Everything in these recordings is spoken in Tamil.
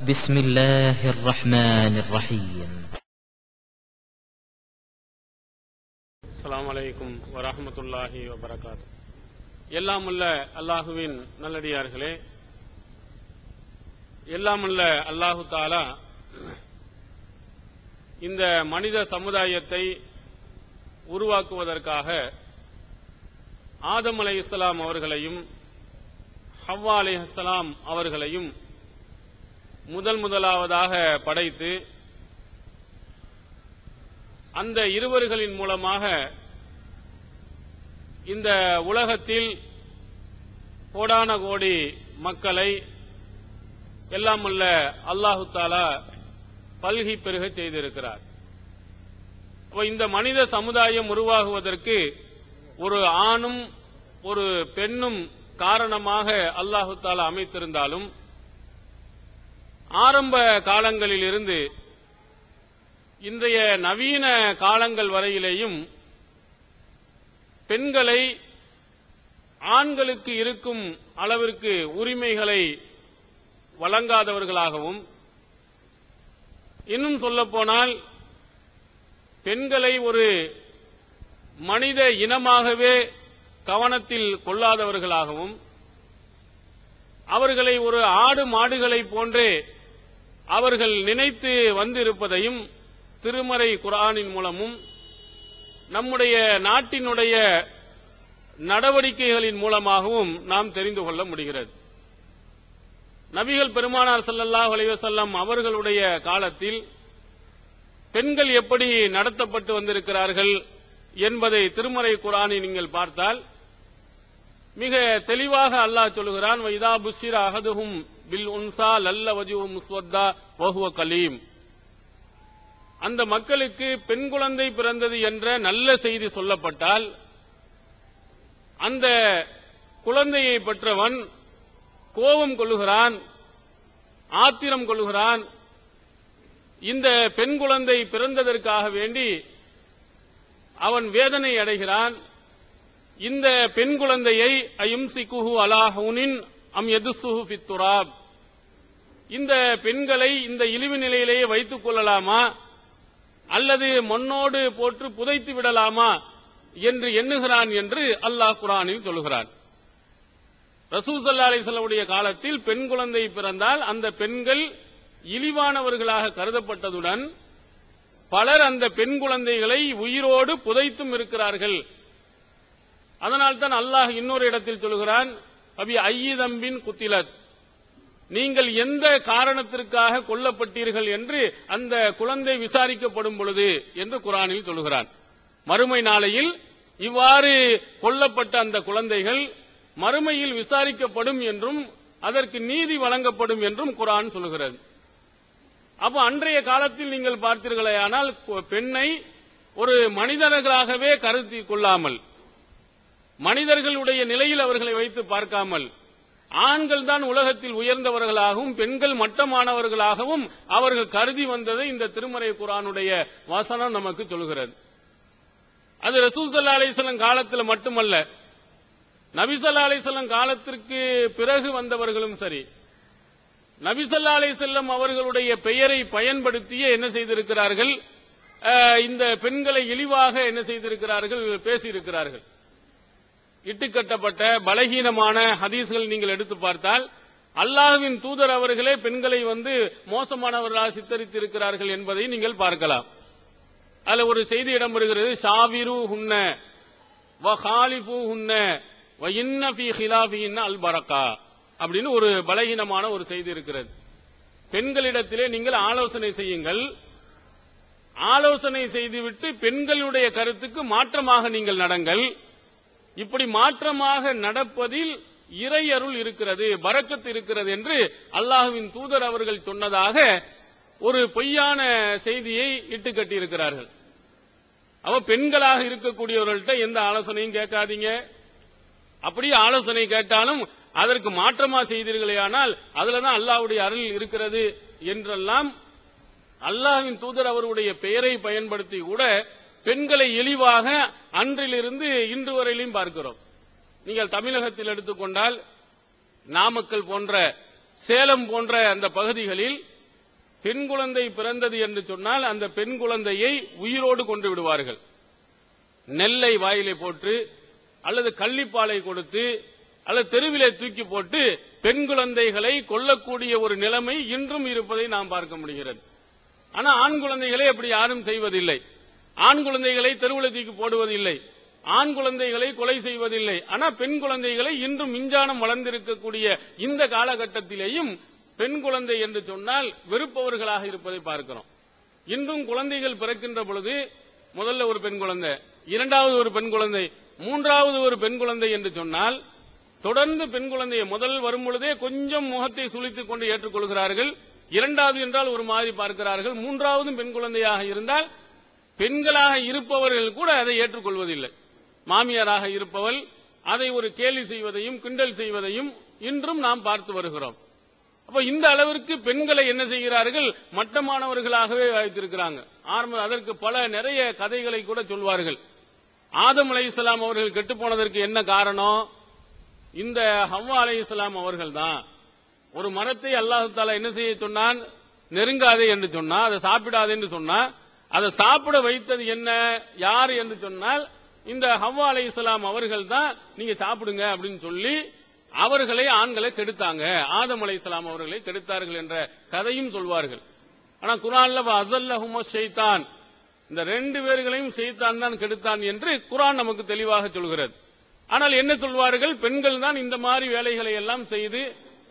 بسم الله الرحمن الرحيم. السلام عليكم ورحمة الله وبركاته. எல்லாமுள்ள அல்லாஹுவின் நல்லடியார்களே, எல்லாமுள்ள அல்லாஹு தஆலா இந்த மனித சமுதாயத்தை உருவாக்குவதற்காக ஆதம் அலைஹிஸ்ஸலாம் அவர்களையும் ஹவ்வா அலைஹிஸ்ஸலாம் அவர்களையும் முதலாவதாக படைத்து அந்த இருவர்களின் மூலமாக இந்த உலகத்தில் கோடான கோடி மக்களை எல்லாமுள்ள அல்லாஹு தஆலா பல்கி பெருக செய்திருக்கிறார். இந்த மனித சமுதாயம் உருவாகுவதற்கு ஒரு ஆணும் ஒரு பெண்ணும் காரணமாக அல்லாஹு தஆலா அமைத்திருந்தாலும் ஆரம்ப காலங்களில் இருந்து இன்றைய நவீன காலங்கள் வரையிலேயும் பெண்களை ஆண்களுக்கு இருக்கும் அளவிற்கு உரிமைகளை வழங்காதவர்களாகவும், இன்னும் சொல்லப்போனால் பெண்களை ஒரு மனித இனமாகவே கவனத்தில் கொள்ளாதவர்களாகவும், அவர்களை ஒரு ஆடு மாடுகளை போன்றே அவர்கள் நினைத்து வந்திருப்பதையும் திருமறை குர்ஆனின் மூலமும் நம்முடைய நாட்டினுடைய நடவடிக்கைகளின் மூலமாகவும் நாம் தெரிந்து கொள்ள முடிகிறது. நபிகள் பெருமானார் ஸல்லல்லாஹு அலைஹி வஸல்லம் அவர்களுடைய காலத்தில் பெண்கள் எப்படி நடத்தப்பட்டு வந்திருக்கிறார்கள் என்பதை திருமறை குர்ஆனை நீங்கள் பார்த்தால் மிக தெளிவாக அல்லாஹ் சொல்கிறான், வைதா புஸ்ஸிர அஹதுஹும் பில் உன்சா லல்ல வஜ்ஹு முஸ்வத்தா வஹுவ கலீம். அந்த மக்களுக்கு பெண் குழந்தை பிறந்தது என்ற நல்ல செய்தி சொல்லப்பட்டால் அந்த குழந்தையை பெற்றவன் கோபம் கொள்ளுகிறான், ஆத்திரம் கொள்ளுகிறான். இந்த பெண் குழந்தை பிறந்ததற்காக வேண்டி அவன் வேதனை அடைகிறான். இந்த பெண் குழந்தையை அயும்சிகுஹு அலா ஹுனின் அம் யதுஸ்ஸுஹு ஃபித் துராப், இந்த பெண்களை இந்த இழிவு நிலையிலேயே வைத்துக் கொள்ளலாமா அல்லது மண்ணோடு போட்டு புதைத்து விடலாமா என்று எண்ணுகிறான் என்று அல்லாஹ் குர்ஆனில் சொல்கிறான். ரசூல் ஸல்லல்லாஹு அலைஹி வஸல்லம் காலத்தில் பெண் குழந்தை பிறந்தால் அந்த பெண்கள் இழிவானவர்களாக கருதப்பட்டதுடன் பலர் அந்த பெண் குழந்தைகளை உயிரோடு புதைத்தும் இருக்கிறார்கள். அதனால்தான் அல்லாஹ் இன்னொரு இடத்தில் சொல்கிறான், அபி ஐயிதம்பின் குத்திலத், நீங்கள் எந்த காரணத்திற்காக கொல்லப்பட்டீர்கள் என்று அந்த குழந்தை விசாரிக்கப்படும் பொழுது என்று குர்ஆனில் சொல்கிறான். மறுமை நாளையில் இவ்வாறு கொல்லப்பட்ட அந்த குழந்தைகள் மறுமையில் விசாரிக்கப்படும் என்றும் அதற்கு நீதி வழங்கப்படும் என்றும் குர்ஆன் சொல்கிறது. அப்போ அன்றைய காலத்தில் நீங்கள் பார்த்தீர்களேயானால் பெண்ணை ஒரு மனிதர்களாகவே கருதி கொள்ளாமல், மனிதர்களுடைய நிலையில் அவர்களை வைத்து பார்க்காமல், ஆண்கள் தான் உலகத்தில் உயர்ந்தவர்களாகவும் பெண்கள் மட்டமானவர்களாகவும் அவர்கள் கருதி வந்ததை இந்த திருமறை குர்ஆனுடைய வசனம் நமக்கு சொல்கிறது. அது ரசூல் ஸல்லல்லாஹு அலைஹி வஸல்லம் காலத்தில் மட்டுமல்ல, நபி ஸல்லல்லாஹு அலைஹி வஸல்லம் காலத்திற்கு பிறகு வந்தவர்களும் சரி, நபி ஸல்லல்லாஹு அலைஹி வஸல்லம் அவர்களுடைய பெயரை பயன்படுத்தியே என்ன செய்திருக்கிறார்கள், இந்த பெண்களை இழிவாக என்ன செய்திருக்கிறார்கள், பேசியிருக்கிறார்கள். இட்டுக்கட்டப்பட்ட பலகீனமான ஹதீஸ்கள் நீங்கள் எடுத்து பார்த்தால் அல்லாஹ்வின் தூதர் அவர்களே பெண்களை மோசமானவர்களாக சித்தரித்திருக்கிறார்கள் என்பதை நீங்கள் பார்க்கலாம். அதுல ஒரு செய்தி இடம் வருகிறது, ஷாவிரு ஹுன்ன வ ஹாலிஃபு ஹுன்ன வ இன்ன ஃபீ ஹிலாஃபிஹின்ன அல் பரக்கா அப்படின்னு ஒரு பலகீனமான ஒரு செய்தி இருக்கிறது. பெண்களிடத்திலே நீங்கள் ஆலோசனை செய்யுங்கள், ஆலோசனை செய்துவிட்டு பெண்களுடைய கருத்துக்கு மாற்றமாக நீங்கள் நடங்கள். இப்படி மாற்றமாக நடப்பதில் இறை அருள் இருக்கிறது, பரக்கத் இருக்கிறது என்று அல்லாஹ்வின் தூதர் அவர்கள் சொன்னதாக ஒரு பொய்யான செய்தியை இட்டுக்கட்டி இருக்கிறார்கள். அவ பெண்களாக இருக்கக்கூடியவர்கள்ட்ட எந்த ஆலோசனையும் கேட்காதீங்க. அப்படி ஆலோசனை கேட்டாலும் அதற்கு மாற்றமா செய்தீர்களேயானால் அதுலதான் அல்லாஹ்வுடைய அருள் இருக்கிறது என்றெல்லாம் அல்லாஹ்வின் தூதர் அவருடைய பெயரை பயன்படுத்தி கூட பெண்களை இழிவாக அன்றிலிருந்து இன்று வரையிலும் பார்க்கிறோம். நீங்கள் தமிழகத்தில் எடுத்துக்கொண்டால் நாமக்கல் போன்ற சேலம் போன்ற அந்த பகுதிகளில் பெண் குழந்தை பிறந்தது என்று சொன்னால் அந்த பெண் குழந்தையை உயிரோடு கொண்டு விடுவார்கள். நெல்லை வாயிலை போட்டு அல்லது கள்ளிப்பாலை கொடுத்து அல்லது தெருவிலே தூக்கி போட்டு பெண் குழந்தைகளை கொல்லக்கூடிய ஒரு நிலைமை இன்றும் இருப்பதை நாம் பார்க்க முடிகிறது. ஆனா ஆண் குழந்தைகளை அப்படி யாரும் செய்வதில்லை. ஆண் குழந்தைகளை தெருவில் தூக்கி போடுவதில்லை, ஆண் குழந்தைகளை கொலை செய்வதில்லை. ஆனா பெண் குழந்தைகளை இன்றும் விஞ்ஞானம் வளர்ந்திருக்கக்கூடிய இந்த காலகட்டத்திலேயும் பெண் குழந்தை என்று சொன்னால் வெறுப்பவர்களாக இருப்பதை பார்க்கிறோம். இன்றும் குழந்தைகள் பிறக்கின்ற பொழுது முதல்ல ஒரு பெண் குழந்தை, இரண்டாவது ஒரு பெண் குழந்தை, மூன்றாவது ஒரு பெண் குழந்தை என்று சொன்னால் தொடர்ந்து பெண் குழந்தையை முதல் வரும் பொழுதே கொஞ்சம் முகத்தை சுளித்துக் கொண்டு ஏற்றுக்கொள்கிறார்கள். இரண்டாவது என்றால் ஒரு மாதிரி பார்க்கிறார்கள். மூன்றாவதும் பெண் குழந்தையாக இருந்தால் பெண்களாக இருப்பவர்கள் கூட அதை ஏற்றுக்கொள்வதில்லை. மாமியாராக இருப்பவள் அதை ஒரு கேலி செய்வதையும் கிண்டல் செய்வதையும் இன்றும் நாம் பார்த்து வருகிறோம். அப்ப இந்த அளவிற்கு பெண்களை என்ன செய்கிறார்கள், மட்டமானவர்களாகவே வைத்திருக்கிறாங்க. அதற்கு பல நிறைய கதைகளை கூட சொல்வார்கள். ஆதம் அலைஹிஸ்ஸலாம் அவர்கள் கெட்டு போனதற்கு என்ன காரணம்? இந்த ஹவ்வா அலைஹிஸ்ஸலாம் அவர்கள் தான். ஒரு மரத்தை அல்லாஹ் தஆலா என்ன செய்ய சொன்னான், நெருங்காதே என்று சொன்னா, அதை சாப்பிடாதே என்று சொன்னா, அதை சாப்பிட வைத்தது என்ன, யார் என்று சொன்னால் இந்த ஹவ்வா அலைஹிஸ்ஸலாம் அவர்கள் தான். நீங்க சாப்பிடுங்க அப்படின்னு சொல்லி அவர்களை ஆண்களை கெடுத்தாங்க, ஆதம் அலைஹிஸ்ஸலாம் அவர்களை கெடுத்தார்கள் என்ற கதையும் சொல்வார்கள். ஆனா குர்ஆன்ல அஸல்லஹும ஷைத்தான், இந்த ரெண்டு பேர்களையும் ஷைத்தான் தான் கெடுத்தான் என்று குர்ஆன் நமக்கு தெளிவாக சொல்கிறது. ஆனால் என்ன சொல்வார்கள், பெண்கள் தான் இந்த மாதிரி வேலைகளை எல்லாம் செய்து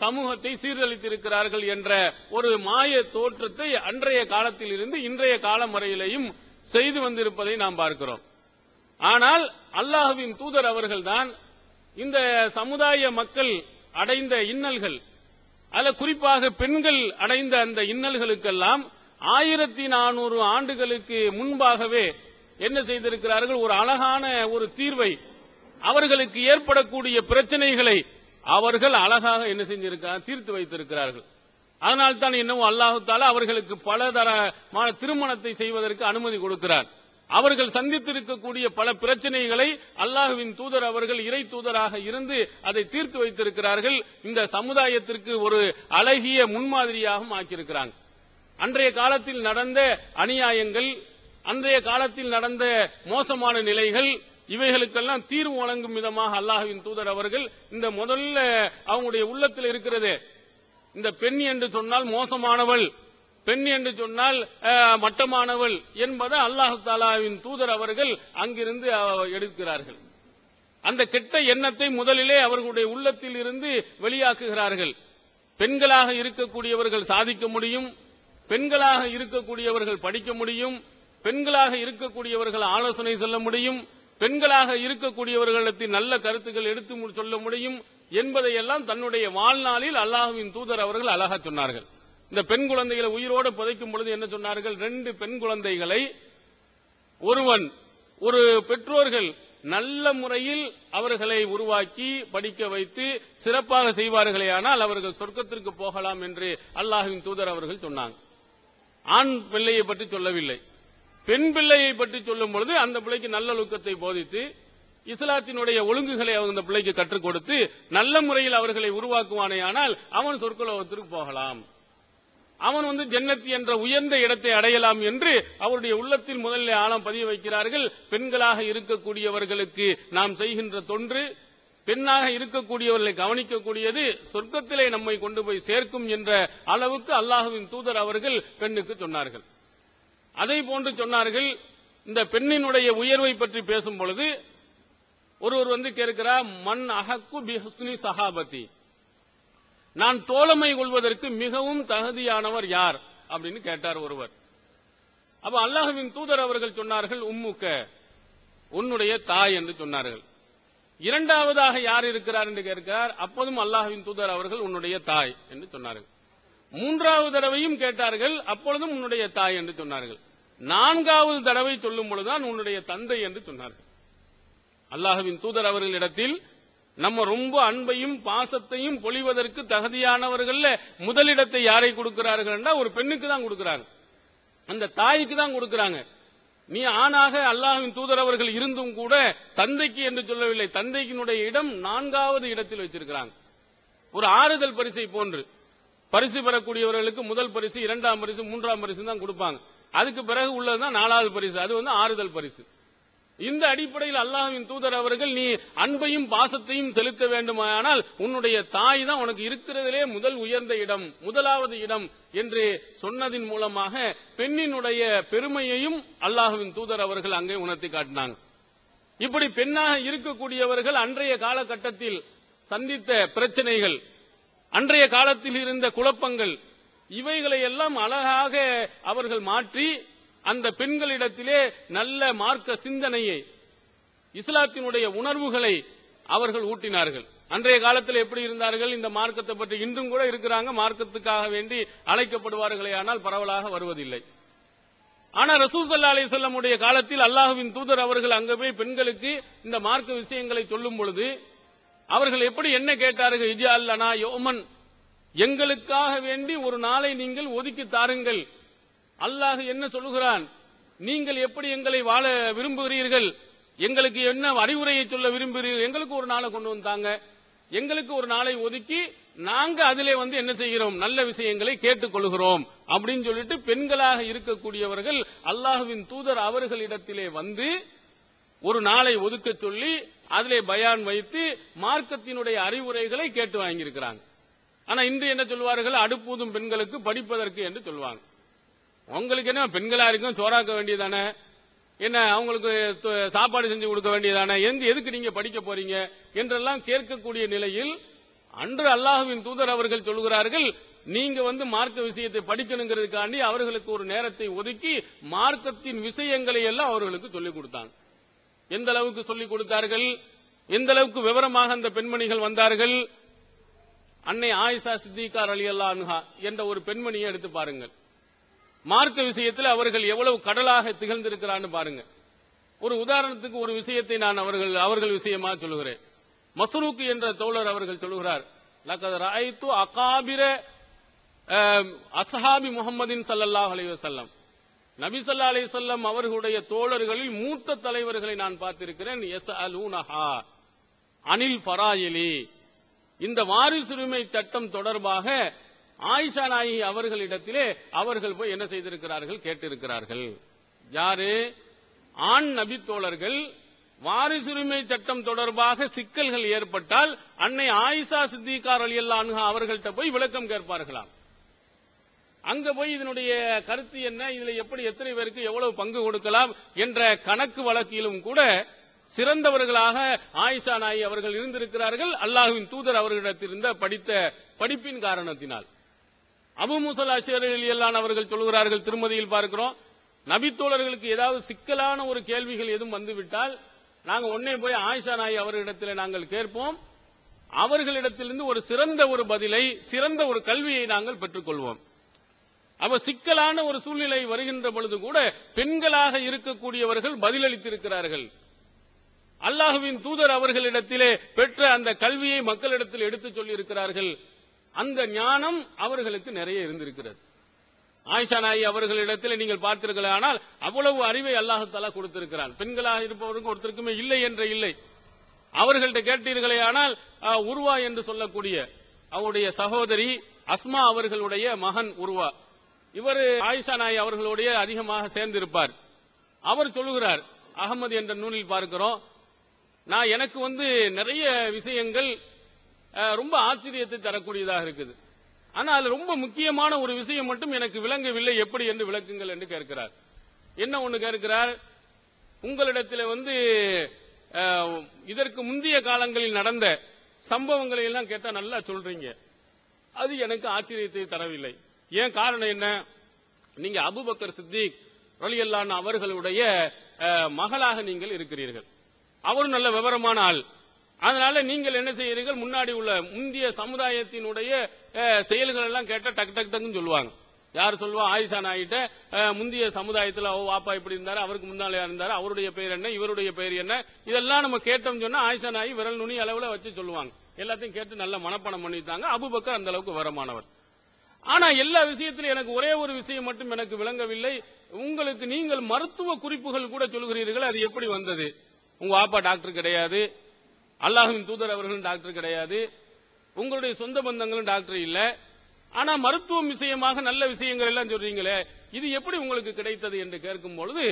சமூகத்தை சீர்தழித்திருக்கிறார்கள் என்ற ஒரு மாய தோற்றத்தை அன்றைய காலத்தில் இருந்து இன்றைய காலம் வரையிலையும் செய்து வந்திருப்பதை நாம் பார்க்கிறோம். ஆனால் அல்லாஹ்வின் தூதர் அவர்கள்தான் இந்த சமுதாய மக்கள் அடைந்த இன்னல்கள், அல்ல குறிப்பாக பெண்கள் அடைந்த அந்த இன்னல்களுக்கெல்லாம் 1400 ஆண்டுகளுக்கு முன்பாகவே என்ன செய்திருக்கிறார்கள், ஒரு அழகான ஒரு தீர்வை, அவர்களுக்கு ஏற்படக்கூடிய பிரச்சனைகளை அவர்கள் அழகாக என்ன செஞ்சிருக்கிறார், தீர்த்து வைத்திருக்கிறார்கள். அதனால்தான் என்னவோ அல்லாஹ் தஆலா அவர்களுக்கு பலதரமான திருமணத்தை செய்வதற்கு அனுமதி கொடுக்கிறார். அவர்கள் சந்தித்திருக்கக்கூடிய பல பிரச்சனைகளை அல்லாஹ்வின் தூதர் அவர்கள் இறை தூதராக இருந்து அதை தீர்த்து வைத்திருக்கிறார்கள். இந்த சமுதாயத்திற்கு ஒரு அழகிய முன்மாதிரியாகவும் ஆக்கியிருக்கிறாங்க. அன்றைய காலத்தில் நடந்த அநியாயங்கள், அன்றைய காலத்தில் நடந்த மோசமான நிலைகள், இவைகளுக்கெல்லாம் தீர்வு வழங்கும் விதமாக அல்லாஹ்வின் தூதர் அவர்கள் இந்த முதல்ல அவங்களுடைய உள்ளத்தில் இருக்கிறது, இந்த பெண் என்று சொன்னால் மோசமானவள், பெண் என்று சொன்னால் மட்டமானவள் என்பதை அல்லாஹ் தஆலாவின் தூதர் அவர்கள் அங்கிருந்து எடுக்கிறார்கள். அந்த கெட்ட எண்ணத்தை முதலிலே அவர்களுடைய உள்ளத்தில் இருந்து வெளியாக்குகிறார்கள். பெண்களாக இருக்கக்கூடியவர்கள் சாதிக்க முடியும், பெண்களாக இருக்கக்கூடியவர்கள் படிக்க முடியும், பெண்களாக இருக்கக்கூடியவர்கள் ஆலோசனை சொல்ல முடியும், பெண்களாக இருக்கக்கூடியவர்களுக்கு நல்ல கருத்துக்கள் எடுத்து சொல்ல முடியும் என்பதையெல்லாம் தன்னுடைய வாழ்நாளில் அல்லாஹ்வின் தூதர் அவர்கள் அழகா சொன்னார்கள். இந்த பெண் குழந்தைகளை உயிரோடு புதைக்கும் பொழுது என்ன சொன்னார்கள், 2 பெண் குழந்தைகளை ஒரு பெற்றோர்கள் நல்ல முறையில் அவர்களை உருவாக்கி படிக்க வைத்து சிறப்பாக செய்வார்களே ஆனால் அவர்கள் சொர்க்கத்திற்கு போகலாம் என்று அல்லாஹ்வின் தூதர் அவர்கள் சொன்னாங்க. ஆண் பிள்ளையை பற்றி சொல்லவில்லை, பெண் பிள்ளையை பற்றி சொல்லும் பொழுது அந்த பிள்ளைக்கு நல்லொழுக்கத்தை போதித்து இஸ்லாத்தினுடைய ஒழுங்குகளை அந்த பிள்ளைக்கு கற்றுக் கொடுத்து நல்ல முறையில் அவர்களை உருவாக்குவானே ஆனால் அவன் சொர்க்கலோகத்திற்கு போகலாம், அவன் ஜன்னத் என்ற உயர்ந்த இடத்தை அடையலாம் என்று அவருடைய உள்ளத்தில் முதலில் ஆழம் பதிய வைக்கிறார்கள். பெண்களாக இருக்கக்கூடியவர்களுக்கு நாம் செய்கின்ற தொன்று, பெண்ணாக இருக்கக்கூடியவர்களை கவனிக்கக்கூடியது சொர்க்கத்திலே நம்மை கொண்டு போய் சேர்க்கும் என்ற அளவுக்கு அல்லாஹ்வின் தூதர் அவர்கள் பெண்ணுக்கு சொன்னார்கள். அதை போன்று சொன்னார்கள். இந்த பெண்ணினுடைய உயர்வை பற்றி பேசும் பொழுது ஒருவர் கேட்கிறார், மன் அஹக்கு பி ஹுஸ்னி சஹாபதி, நான் தோழமை கொள்வதற்கு மிகவும் தகுதியானவர் யார் அப்படின்னு கேட்டார் ஒருவர். அப்ப அல்லாஹ்வின் தூதர் அவர்கள் சொன்னார்கள், உம்முக்க, உன்னுடைய தாய் என்று சொன்னார்கள். இரண்டாவதாக யார் இருக்கிறார் என்று கேட்கிறார். அப்போதும் அல்லாஹ்வின் தூதர் அவர்கள் உன்னுடைய தாய் என்று சொன்னார்கள். மூன்றாவது தடவையும் கேட்டார்கள், அப்பொழுதும் உன்னுடைய தாய் என்று சொன்னார்கள். நான்காவது தடவை சொல்லும் பொழுதுதான் உன்னுடைய தந்தை என்று சொன்னார்கள். அல்லாஹ்வின் தூதர் அவர்களிடத்தில் நம்ம ரொம்ப அன்பையும் பாசத்தையும் பொழிவதற்கு தகுதியானவர்கள் முதலிடத்தை யாரை கொடுக்கிறார்கள் என்றால் ஒரு பெண்ணுக்கு தான் கொடுக்கிறாங்க, அந்த தாய்க்கு தான் கொடுக்கிறாங்க. நீ ஆணாக அல்லாஹ்வின் தூதர் அவர்கள் இருந்தும் கூட தந்தைக்கு என்று சொல்லவில்லை, தந்தைக்கினுடைய இடம் 4வது இடத்தில் வச்சிருக்கிறாங்க. ஒரு ஆறுதல் பரிசை போன்று பரிசு பெறக்கூடியவர்களுக்கு முதல் பரிசு, இரண்டாம் பரிசு, மூன்றாம் பரிசு தான் கொடுப்பாங்க. அதுக்கு பிறகு உள்ளதுதான் நாலாவது பரிசு, அது வந்து ஆறுதல் பரிசு. இந்த அடிப்படையில் அல்லாஹ்வின் தூதர் அவர்கள், நீ அன்பையும் பாசத்தையும் செலுத்த வேண்டுமானால் உன்னுடைய தாய் தான் உனக்கு இருக்கிறதிலே முதல் உயர்ந்த இடம், முதலாவது இடம் என்று சொன்னதின் மூலமாக பெண்ணினுடைய பெருமையையும் அல்லாஹ்வின் தூதர் அவர்கள் அங்கே உணர்த்தி காட்டினாங்க. இப்படி பெண்ணாக இருக்கக்கூடியவர்கள் அன்றைய காலகட்டத்தில் சந்தித்த பிரச்சனைகள், அன்றைய காலத்தில் இருந்த குழப்பங்கள், இவைகளை எல்லாம் அழகாக அவர்கள் மாற்றி அந்த பெண்களிடத்திலே நல்ல மார்க்க சிந்தனையை, இஸ்லாத்தினுடைய உணர்வுகளை அவர்கள் ஊட்டினார்கள். அன்றைய காலத்தில் எப்படி இருந்தார்கள், இந்த மார்க்கத்தை பற்றி இன்றும் கூட இருக்கிறாங்க, மார்க்கத்துக்காக வேண்டி அழைக்கப்படுவார்களே, ஆனால் பரவலாக வருவதில்லை. ஆனா ரசூல் ஸல்லல்லாஹு அலைஹி வஸல்லம் உடைய காலத்தில் அல்லாஹ்வின் தூதர் அவர்கள் அங்க போய் பெண்களுக்கு இந்த மார்க்க விஷயங்களை சொல்லும் பொழுது அவர்கள் எப்படி என்ன கேட்டார்கள், இஜ்அல் லனா யௌமன், எங்களுக்காக வேண்டி ஒரு நாளை நீங்கள் ஒதுக்கி தாருங்கள். அல்லாஹ் என்ன சொல்லுகிறான், நீங்கள் எப்படி எங்களை வாழ விரும்புகிறீர்கள், எங்களுக்கு என்ன அறிவுரையை சொல்ல விரும்புகிறீர்கள், எங்களுக்கு ஒரு நாளை கொண்டு வந்தாங்க, எங்களுக்கு ஒரு நாளை ஒதுக்கி நாங்க அதிலே வந்து என்ன செய்கிறோம், நல்ல விஷயங்களை கேட்டுக்கொள்கிறோம் அப்படின்னு சொல்லிட்டு பெண்களாக இருக்கக்கூடியவர்கள் அல்லாஹ்வின் தூதர் அவர்களிடத்திலே வந்து ஒரு நாளை ஒதுக்க சொல்லி அதிலே பயான் வைத்து மார்க்கத்தினுடைய அறிவுரைகளை கேட்டு வாங்கியிருக்கிறாங்க. ஆனா இன்று என்ன சொல்வார்கள், அடுப்பூதும் பெண்களுக்கு படிப்பதற்கு என்று சொல்லுவாங்க. உங்களுக்கு என்ன பெண்களா இருக்கும், சோறாக்க வேண்டியதானே, என்ன அவங்களுக்கு சாப்பாடு செஞ்சு கொடுக்க வேண்டியதானே, எதுக்கு நீங்க படிக்க போறீங்க என்றெல்லாம் கேட்கக்கூடிய நிலையில் அன்று அல்லாஹ்வின் தூதர் அவர்கள் சொல்கிறார்கள், நீங்க வந்து மார்க்க விஷயத்தை படிக்கணுங்கிறதுக்காண்டி அவர்களுக்கு ஒரு நேரத்தை ஒதுக்கி மார்க்கத்தின் விஷயங்களை எல்லாம் அவர்களுக்கு சொல்லிக் கொடுத்தாங்க. எந்த அளவுக்கு சொல்லிக் கொடுத்தார்கள், எந்த அளவுக்கு விவரமாக அந்த பெண்மணிகள் வந்தார்கள். அன்னை ஆயிஷா சித்திகா ரலியல்லாஹு அன்ஹா என்ற ஒரு பெண்மணியை எடுத்து பாருங்கள். மார்க்க விஷயத்தில் அவர்கள் எவ்வளவு கடலாக திகழ்ந்திருக்கிறான்னு பாருங்க. ஒரு உதாரணத்துக்கு ஒரு விஷயத்தை நான் அவர்கள் விஷயமா சொல்லுகிறேன். மஸ்ரூக் என்ற தோழர் அவர்கள் சொல்லுகிறார், லகத் ரஅய்து அகாபிர அஸ்ஹாபி முஹம்மதின் ஸல்லல்லாஹு அலைஹி வஸல்லம், நபி ஸல்லல்லாஹு அலைஹி வஸல்லம் அவர்களுடைய தோழர்களில் மூத்த தலைவர்களை நான் பார்த்திருக்கிறேன். யஸ்அலூனஹா அனில் ஃபராயிலி, இந்த வாரிசுரிமை சட்டம் தொடர்பாக ஆயிஷா நாயகி அவர்களிடத்திலே அவர்கள் போய் என்ன செய்திருக்கிறார்கள், கேட்டிருக்கிறார்கள். யாரு, ஆண் நபி தோழர்கள் வாரிசுரிமை சட்டம் தொடர்பாக சிக்கல்கள் ஏற்பட்டால் அன்னை ஆயிஷா சித்திகா ரலியல்லாஹு அன்ஹா அவர்கள்ட்ட போய் விளக்கம் கேட்பார்களாம். அங்க போய் இதனுடைய கருத்து என்ன, இதுல எப்படி எத்தனை பேருக்கு எவ்வளவு பங்கு கொடுக்கலாம் என்ற கணக்கு வழக்கிலும் கூட சிறந்தவர்களாக ஆயிஷா நாயகி அவர்கள் இருந்திருக்கிறார்கள். அல்லாஹ்வின் தூதர் அவர்களிடத்திலிருந்த படித்த படிப்பின் காரணத்தினால். அபூ மூஸா அல்-அஷ்அரி ரலியல்லாஹு அன்ஹு அவர்கள் சொல்கிறார்கள், திருமதியில் பார்க்கிறோம், நபித்தோழர்களுக்கு ஏதாவது சிக்கலான ஒரு கேள்விகள் எதுவும் வந்துவிட்டால் நாங்க உடனே போய் ஆயிஷா நாயகி அவர்களிடத்தில் நாங்கள் கேட்போம், அவர்களிடத்திலிருந்து ஒரு சிறந்த ஒரு பதிலை, சிறந்த ஒரு கல்வியை நாங்கள் பெற்றுக்கொள்வோம். அப்ப சிக்கலான ஒரு சூழ்நிலை வருகின்ற பொழுது கூட பெண்களாக இருக்கக்கூடியவர்கள் பதிலளித்திருக்கிறார்கள். அல்லாஹ்வின் தூதர் அவர்களிடத்திலே பெற்ற அந்த கல்வியை மக்களிடத்தில் எடுத்துச் சொல்லி இருக்கிறார்கள். அந்த ஞானம் அவர்களுக்கு நிறைய இருந்திருக்கிறது. ஆயிஷா நாயகி அவர்களிடத்தில் நீங்கள் பார்த்தீர்கள், ஆனால் அவ்வளவு அறிவை அல்லாஹ் தஆலா கொடுத்திருக்கிறான். பெண்களாக இருப்பவருக்கு ஒருத்தருக்குமே இல்லை என்ற இல்லை. அவர்கள்ட்ட கேட்டீர்களே ஆனால் உர்வா என்று சொல்லக்கூடிய அவருடைய சகோதரி அஸ்மா அவர்களுடைய மகன் உர்வா, இவர் ஆயிஷா நாயகி அவர்களுடைய அதிகமாக சேர்ந்திருப்பார். அவர் சொல்லுகிறார், அகமது என்ற நூலில் பார்க்கிறோம், நான் எனக்கு நிறைய விஷயங்கள் ரொம்ப ஆச்சரியத்தை தரக்கூடியதாக இருக்குது, ஆனால் ரொம்ப முக்கியமான ஒரு விஷயம் மட்டும் எனக்கு விளங்கவில்லை, எப்படி என்று விளக்குங்கள் என்று கேட்கிறார். என்ன ஒன்று கேட்கிறார், உங்களிடத்தில் இதற்கு முந்தைய காலங்களில் நடந்த சம்பவங்களை எல்லாம் கேட்டா நல்லா சொல்றீங்க, அது எனக்கு ஆச்சரியத்தை தரவில்லை. ஏன் காரணம் என்ன, நீங்க அபூபக்கர் சித்திக் ரலியல்லாஹு அன்ஹு அவர்களுடைய மகளாக நீங்கள் இருக்கிறீர்கள், அவரும் நல்ல விவரமான ஆள். அதனால நீங்கள் என்ன செய்கிறீர்கள், முன்னாடி உள்ள முந்தைய சமுதாயத்தினுடைய செயல்கள் எல்லாம் கேட்ட டக் டக் டக்குன்னு சொல்லுவாங்க. யார் சொல்லுவா, ஆயிஷா நாயிட்ட முந்தைய சமுதாயத்தில் வாப்பா இப்படி இருந்தாரு, அவருக்கு முன்னாலே இருந்தாரு, அவருடைய பெயர் என்ன, இவருடைய பெயர் என்ன, இதெல்லாம் நம்ம கேட்டோம் சொன்னா ஆயிஷா நாயி விரல் நுனி அளவுல வச்சு சொல்லுவாங்க. எல்லாத்தையும் கேட்டு நல்ல மனப்பாடம் பண்ணிட்டாங்க. அபூபக்கர் அந்த அளவுக்கு விவரமானவர். ஆனா எல்லா விஷயத்திலும் எனக்கு ஒரே ஒரு விஷயம் மட்டும் எனக்கு விளங்கவில்லை, உங்களுக்கு நீங்கள் மருத்துவ குறிப்புகள் கூட சொல்கிறீர்கள், அது எப்படி வந்தது? உங்க வாப்பா டாக்டர் கிடையாது, அல்லாஹ்வின் தூதர் அவர்களும் டாக்டர் கிடையாது, உங்களுடைய சொந்த பந்தங்களும் டாக்டர் இல்ல, ஆனா மருத்துவம் விஷயமாக நல்ல விஷயங்கள் எல்லாம் சொல்றீங்களே, இது எப்படி உங்களுக்கு கிடைத்தது என்று கேட்கும் பொழுது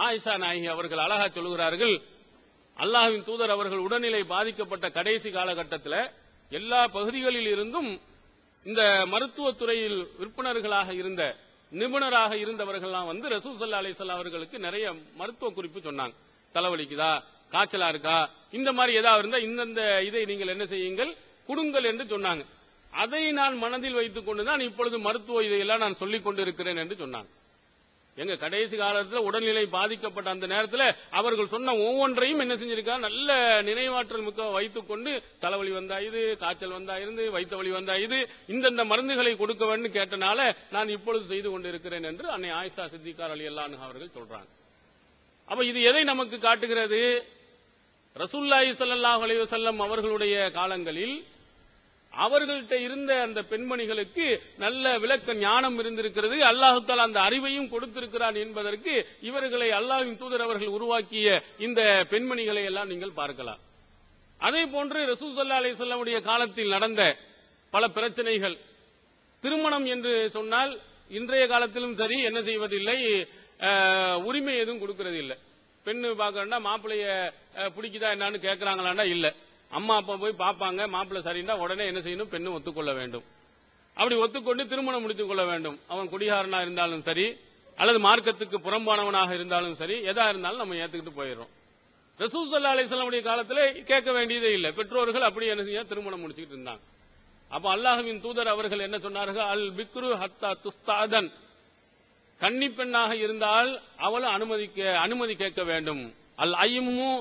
ஆயிஷா நாயகி அவர்கள் அழகா சொல்கிறார்கள், அல்லாஹ்வின் தூதர் அவர்கள் உடல்நிலை பாதிக்கப்பட்ட கடைசி காலகட்டத்தில் எல்லா பகுதிகளில் இருந்தும் இந்த மருத்துவத்துறையில் விற்பனர்களாக இருந்த நிபுணராக இருந்தவர்கள்லாம் வந்து ரசூல் ஸல்லல்லாஹு அலைஹி வஸல்லம் அவர்களுக்கு நிறைய மருத்துவ குறிப்பு சொன்னாங்க. தலைவலிக்குதா, காய்ச்சலா இருக்கா, இந்த மாதிரி ஏதாவது இருந்தா இந்தந்த இதை நீங்கள் என்ன செய்யுங்கள், கொடுங்கள் என்று சொன்னாங்க. அதை நான் மனதில் வைத்துக் கொண்டுதான் இப்பொழுது மருத்துவ இதையெல்லாம் நான் சொல்லிக் கொண்டிருக்கிறேன் என்று சொன்னாங்க. எங்க கடைசி காலத்தில் உடல்நிலை பாதிக்கப்பட்ட அந்த நேரத்தில் அவர்கள் சொன்ன ஒவ்வொன்றையும் என்ன செஞ்சிருக்கா, நல்ல நினைவாற்றல் மிக்க வைத்துக் கொண்டு தலைவலி வந்தா இது, காய்ச்சல் வந்தா இருந்து, வயிற்று வலி வந்தா இது, இந்தந்த மருந்துகளை கொடுக்க வேண்டும் கேட்டனால நான் இப்பொழுது செய்து கொண்டிருக்கிறேன் என்று அன்னை ஆயிஷா சித்திகா ரலியல்லாஹு அன்ஹா அவர்கள் சொல்றாங்க. அப்ப இது எதை நமக்கு காட்டுகிறது? ரசூலுல்லாஹி ஸல்லல்லாஹு அலைஹி வஸல்லம் அவர்களுடைய காலங்களில் அவர்கள்ட்ட இருந்த அந்த பெண்மணிகளுக்கு நல்ல விளக்க ஞானம் இருந்திருக்கிறது. அல்லாஹ் தஆலா அந்த அறிவையும் கொடுத்திருக்கிறான் என்பதற்கு இவர்களை அல்லாஹ்வின் தூதர் அவர்கள் உருவாக்கிய இந்த பெண்மணிகளை எல்லாம் நீங்கள் பார்க்கலாம். அதே போன்று ரசூல் ஸல்லல்லாஹு அலைஹி வஸல்லம் உடைய காலத்தில் நடந்த பல பிரச்சனைகள், திருமணம் என்று சொன்னால் இன்றைய காலத்திலும் சரி என்ன செய்வதில்லை, உரிமை எதுவும் கொடுக்கிறது இல்லை. பெண்ணு பார்க்கறா மாப்பிள்ளைய பிடிக்குதா என்னன்னு கேட்கறாங்களாண்டா இல்ல. அம்மா அப்பா போய் பார்ப்பாங்க, மாப்பிள்ளை சரிண்டா உடனே என்ன செய்யணும், பெண்ணு ஒத்துக்கொள்ள வேண்டும். அப்படி ஒத்துக்கொண்டு திருமணம் முடித்துக் கொள்ள வேண்டும். அவன் குடிகாரனா இருந்தாலும் சரி, அல்லது மார்க்கத்துக்கு புறம்பானவனாக இருந்தாலும் சரி, எதா இருந்தாலும் நம்ம ஏத்துக்கிட்டு போயிடுறோம். ரசூல் ஸல்லல்லாஹு அலைஹி வஸல்லம் உடைய காலத்துல கேட்க வேண்டியதே இல்லை. பெற்றோர்கள் அப்படி என்ன செய்ய திருமணம் முடிச்சுக்கிட்டு இருந்தாங்க. அப்ப அல்லாஹ்வின் தூதர் அவர்கள் என்ன சொன்னார்கள், அல் பிக்ரு ஹத்தா துஸ்தாதன், கன்னி பெண்ணாக இருந்தால் அவளும் அனுமதி கேட்க வேண்டும். அல் ஐமு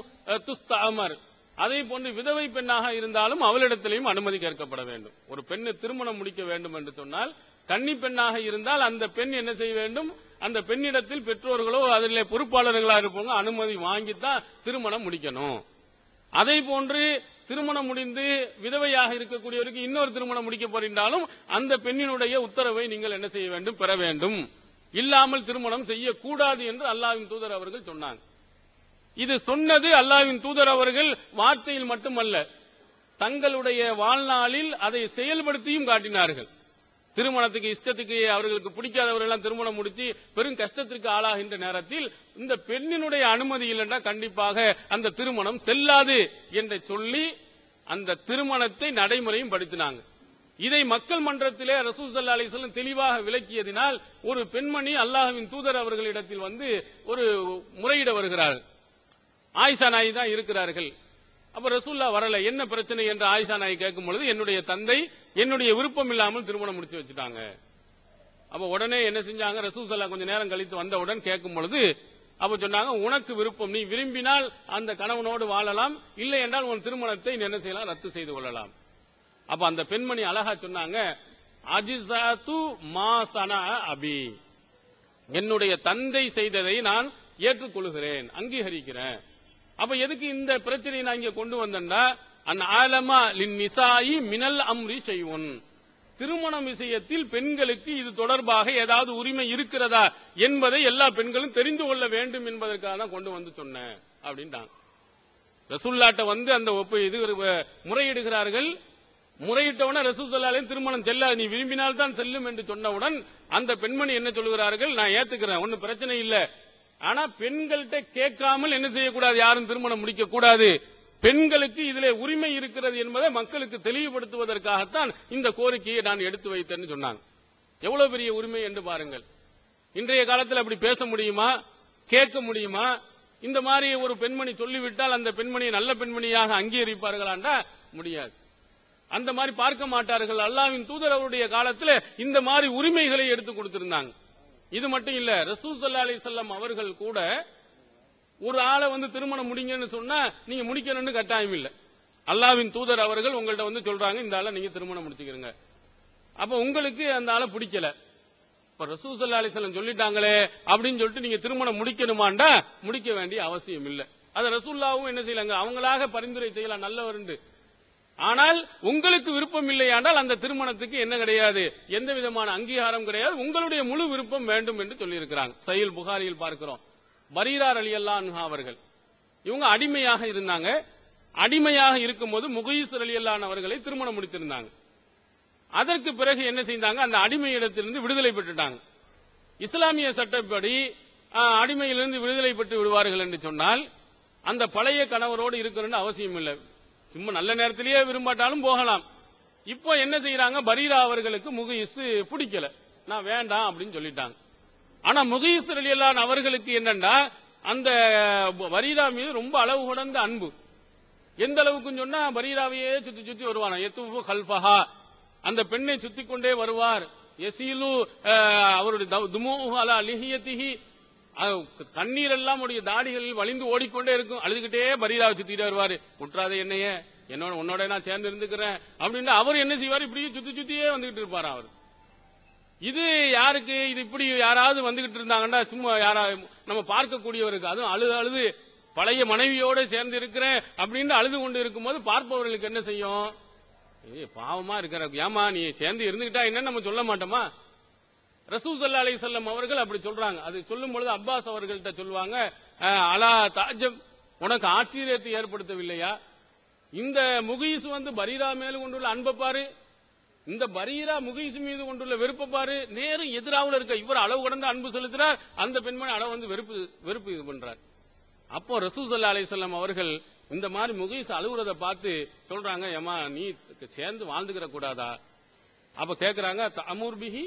துஸ்தஅமர், அதே போன்று விதவை பெண்ணாக இருந்தாலும் அவளிடத்திலையும் அனுமதி கேட்கப்பட வேண்டும். ஒரு பெண்ணை திருமணம் முடிக்க வேண்டும் என்று சொன்னால் கன்னி பெண்ணாக இருந்தால் அந்த பெண் என்ன செய்ய வேண்டும், அந்த பெண்ணிடத்தில் பெற்றோர்களோ அதில் பொறுப்பாளர்களாக இருப்பவங்க அனுமதி வாங்கித்தான் திருமணம் முடிக்கணும். அதே போன்று திருமணம் முடிந்து விதவையாக இருக்கக்கூடியவருக்கு இன்னொரு திருமணம் முடிக்க போறிருந்தாலும் அந்த பெண்ணினுடைய உத்தரவை நீங்கள் என்ன செய்ய வேண்டும், பெற வேண்டும். இல்லாமல் திருமணம் செய்யக்கூடாது என்று அல்லாஹ்வின் தூதர் அவர்கள் சொன்னாங்க. இது சொன்னது அல்லாஹ்வின் தூதர் அவர்கள் வார்த்தையில் மட்டுமல்ல, தங்களுடைய வாழ்நாளில் அதை செயல்படுத்தியும் காட்டினார்கள். திருமணத்துக்கு இஷ்டத்துக்கு அவர்களுக்கு பிடிக்காதவர்கள் எல்லாம் திருமணம் முடிச்சு பெரும் கஷ்டத்திற்கு ஆளாகின்ற நேரத்தில் இந்த பெண்ணினுடைய அனுமதி இல்லைன்னா கண்டிப்பாக அந்த திருமணம் செல்லாது என்று சொல்லி அந்த திருமணத்தை நடைமுறையும் படுத்தினாங்க. இதை மக்கள் மன்றத்திலே ரசூல் ஸல்லல்லாஹு அலைஹி வஸல்லம் தெளிவாக விளக்கியதினால் ஒரு பெண்மணி அல்லாஹ்வின் தூதர் அவர்களிடத்தில் வந்து ஒரு முறையிட வருகிறார். ஆயிஷா நாயகி தான் இருக்கிறார்கள். அப்ப ரசூல்லா வரல, என்ன பிரச்சனை என்று ஆயிஷா நாயகி கேட்கும் பொழுது, என்னுடைய தந்தை என்னுடைய விருப்பம் இல்லாமல் திருமணம் முடிச்சு வச்சுட்டாங்க. அப்ப உடனே என்ன செஞ்சாங்க, ரசூல் ஸல்லல்லாஹு கொஞ்ச நேரம் கழித்து வந்தவுடன் கேட்கும் பொழுது அப்ப சொன்னாங்க, உனக்கு விருப்பம், நீ விரும்பினால் அந்த கணவனோடு வாழலாம், இல்லை என்றால் உன் திருமணத்தை நீ என்ன செய்யலாம், ரத்து செய்து கொள்ளலாம். அப்ப அந்த பெண்மணி அழகா சொன்னாங்க, அஜிஸாத்து மா சனா அபி, என்னுடைய தந்தை செய்ததை நான் ஏற்றுக்கொள்கிறேன், அங்கீகரிக்கிறேன். அப்ப எதுக்கு இந்த பிரச்சனையை நான் இங்க கொண்டு வந்தேன்னா, அன் ஆலமா லின் நிசாயி மினல் அம்ரி செய்வன், திருமணம் விஷயத்தில் பெண்களுக்கு இது தொடர்பாக ஏதாவது உரிமை இருக்கிறதா என்பதை எல்லா பெண்களும் தெரிந்து கொள்ள வேண்டும் என்பதற்காக தான் கொண்டு வந்து சொன்னேன் அப்படின்ட்டாங்க. ரசூல்லாட்ட வந்து அந்த இது முறையிடுகிறார்கள். முறையிட்டவுடன் ரசூல் ஸல்லல்லாஹு அலைஹி வஸல்லம் திருமணம் செல்லாது, நீ விரும்பினால் தான் செல்லும் என்று சொன்னவுடன் அந்த பெண்மணி என்ன சொல்கிறார்கள், நான் ஏத்துக்கிறேன், ஒன்னும் பிரச்சனை இல்ல, ஆனா பெண்கள்கிட்ட கேட்காமல் என்ன செய்யக்கூடாது, யாரும் திருமணம் முடிக்க கூடாது, பெண்களுக்கு இதிலே உரிமை இருக்கிறது என்பதை மக்களுக்கு தெளிவுபடுத்துவதற்காகத்தான் இந்த கோரிக்கையை நான் எடுத்து வைத்தேன்னு சொன்னாங்க. எவ்வளவு பெரிய உரிமை என்று பாருங்கள். இன்றைய காலத்தில் அப்படி பேச முடியுமா, கேட்க முடியுமா? இந்த மாதிரி ஒரு பெண்மணி சொல்லிவிட்டால் அந்த பெண்மணியை நல்ல பெண்மணியாக அங்கீகரிப்பார்களாண்டா முடியாது. அந்த மாதிரி பார்க்க மாட்டார்கள். அல்லாஹ்வின் தூதர் அவருடைய காலத்தில் இந்த மாதிரி உரிமைகளை எடுத்து கொடுத்திருந்தாங்க. இது மட்டும் இல்ல, ரசூல் ஸல்லல்லாஹு அலைஹி வஸல்லம் அவர்கள் கூட ஒரு ஆளை வந்து திருமணம் முடிங்கன்னு சொன்னா நீங்க முடிக்கணும்னு கட்டாயம் இல்ல. அல்லாஹ்வின் தூதர் அவர்கள் உங்கள்ட்ட வந்து சொல்றாங்க, இந்த ஆளை நீங்க திருமணம் முடிச்சுக்கிறீங்க. அப்ப உங்களுக்கு அந்த ஆளை பிடிக்கல, இப்ப ரசூல் ஸல்லல்லாஹு அலைஹி வஸல்லம் சொல்லிட்டாங்களே அப்படின்னு சொல்லிட்டு நீங்க திருமணம் முடிக்கணுமாண்டா முடிக்க வேண்டிய அவசியம் இல்ல. அது ரசூலுல்லாஹ்வும் என்ன செய்யலாங்க, அவங்களாக பரிந்துரை செய்யலாம் நல்லவர்ண்டு. ஆனால் உங்களுக்கு விருப்பம் இல்லையானால் அந்த திருமணத்துக்கு என்ன கிடையாது, எந்த விதமான அங்கீகாரம் கிடையாது, உங்களுடைய முழு விருப்பம் வேண்டும் என்று சொல்லியிருக்கிறாங்க. சஹீஹ் புகாரியில் பார்க்கிறோம். பரீரா ரலியல்லாஹு அன்ஹா அவர்கள் இவங்க அடிமையாக இருந்தாங்க. அடிமையாக இருக்கும்போது முகீஸ் ரலியல்லாஹு அன்ஹு அவர்களை திருமணம் முடித்திருந்தாங்க. அதற்கு பிறகு என்ன செய்தாங்க, அந்த அடிமையிடத்திலிருந்து விடுதலை பெற்றுட்டாங்க. இஸ்லாமிய சட்டப்படி அடிமையிலிருந்து விடுதலை பெற்று விடுவார்கள் என்று சொன்னால் அந்த பழைய கணவரோடு இருக்கணும்னு அவசியம் இல்லை. சும்மா நல்ல நேரத்திலேயே விரும்பாட்டாலும் போகலாம். இப்போ என்ன செய்யறாங்க, பரீரா அவர்களுக்கு முகீஸ் பிடிக்கல, நான் வேண்டாம் அப்படின்னு சொல்லிட்டாங்க. ஆனா முகீஸ் ரலியல்லாஹு அன்ஹு அவர்களுக்கு என்னன்னா அந்த பரீரா மீது ரொம்ப அளவு கடந்த அன்பு. எந்த அளவுக்கு சொன்னா பரீராவையே சுத்தி சுத்தி வருவானா, எத்துவு கல்ஃபஹா, அந்த பெண்ணை சுத்தி கொண்டே வருவார். யசீலு அவருடைய துமூஹு அலா லிஹியத்திஹி, கண்ணீர் எல்லாம் உடைய தாடிகளில் வலிந்து ஓடிக்கொண்டே இருக்கும். அழுதுகிட்டே பரீராவை சுத்திட்டு வருவாரு. உற்றாதே என்னைய, என்னோட உன்னோட நான் சேர்ந்து இருந்துக்கிறேன் அப்படின்னு அவர் என்ன செய்வார், இப்படியே சுத்தி சுத்தியே வந்துகிட்டு இருப்பார் அவர். இது யாருக்கு, இது இப்படி யாராவது வந்துகிட்டு இருந்தாங்கன்னா சும்மா யாராவது நம்ம பார்க்கக்கூடியவருக்கு, அதுவும் அழுது அழுது பழைய மனைவியோட சேர்ந்து இருக்கிறேன் அப்படின்னு அழுது கொண்டு இருக்கும்போது பார்ப்பவர்களுக்கு என்ன செய்யும், பாவமா இருக்கிற, ஏமா நீ சேர்ந்து இருந்துகிட்டா என்னன்னு நம்ம சொல்ல மாட்டோமா? ரசூல் ஸல்லல்லாஹு அலைஹி வஸல்லம் அவர்கள் அப்படி சொல்றாங்க. அது சொல்லும் பொழுது அப்பாஸ் அவர்கள்ட்ட சொல்லுவாங்க, அலா தாஜப், உனக்கு ஆச்சரியத்தை ஏற்படுத்தவில்லையா? இந்த முகீஸ் பரீரா மேல கொண்டுள்ள அன்பை பாரு, இந்த பரீரா முகீஸ் மீது கொண்டுள்ள வெறுப்பை பாரு. நேரும் எதிராவில் இருக்க இவர் அளவு கடந்த அன்பு செலுத்துறார், அந்த பெண்மணி அளவு வெறுப்பு இது பண்றார். அப்போ ரசூல் ஸல்லல்லாஹு அலைஹி வஸல்லம் அவர்கள் இந்த மாதிரி முகீஸ் அழுகுறத பார்த்து சொல்றாங்க, ஏமா நீ சேர்ந்து வாழ்ந்துக்கிற கூடாதா? அப்ப கேட்கிறாங்க, தஅமுர் பிஹி,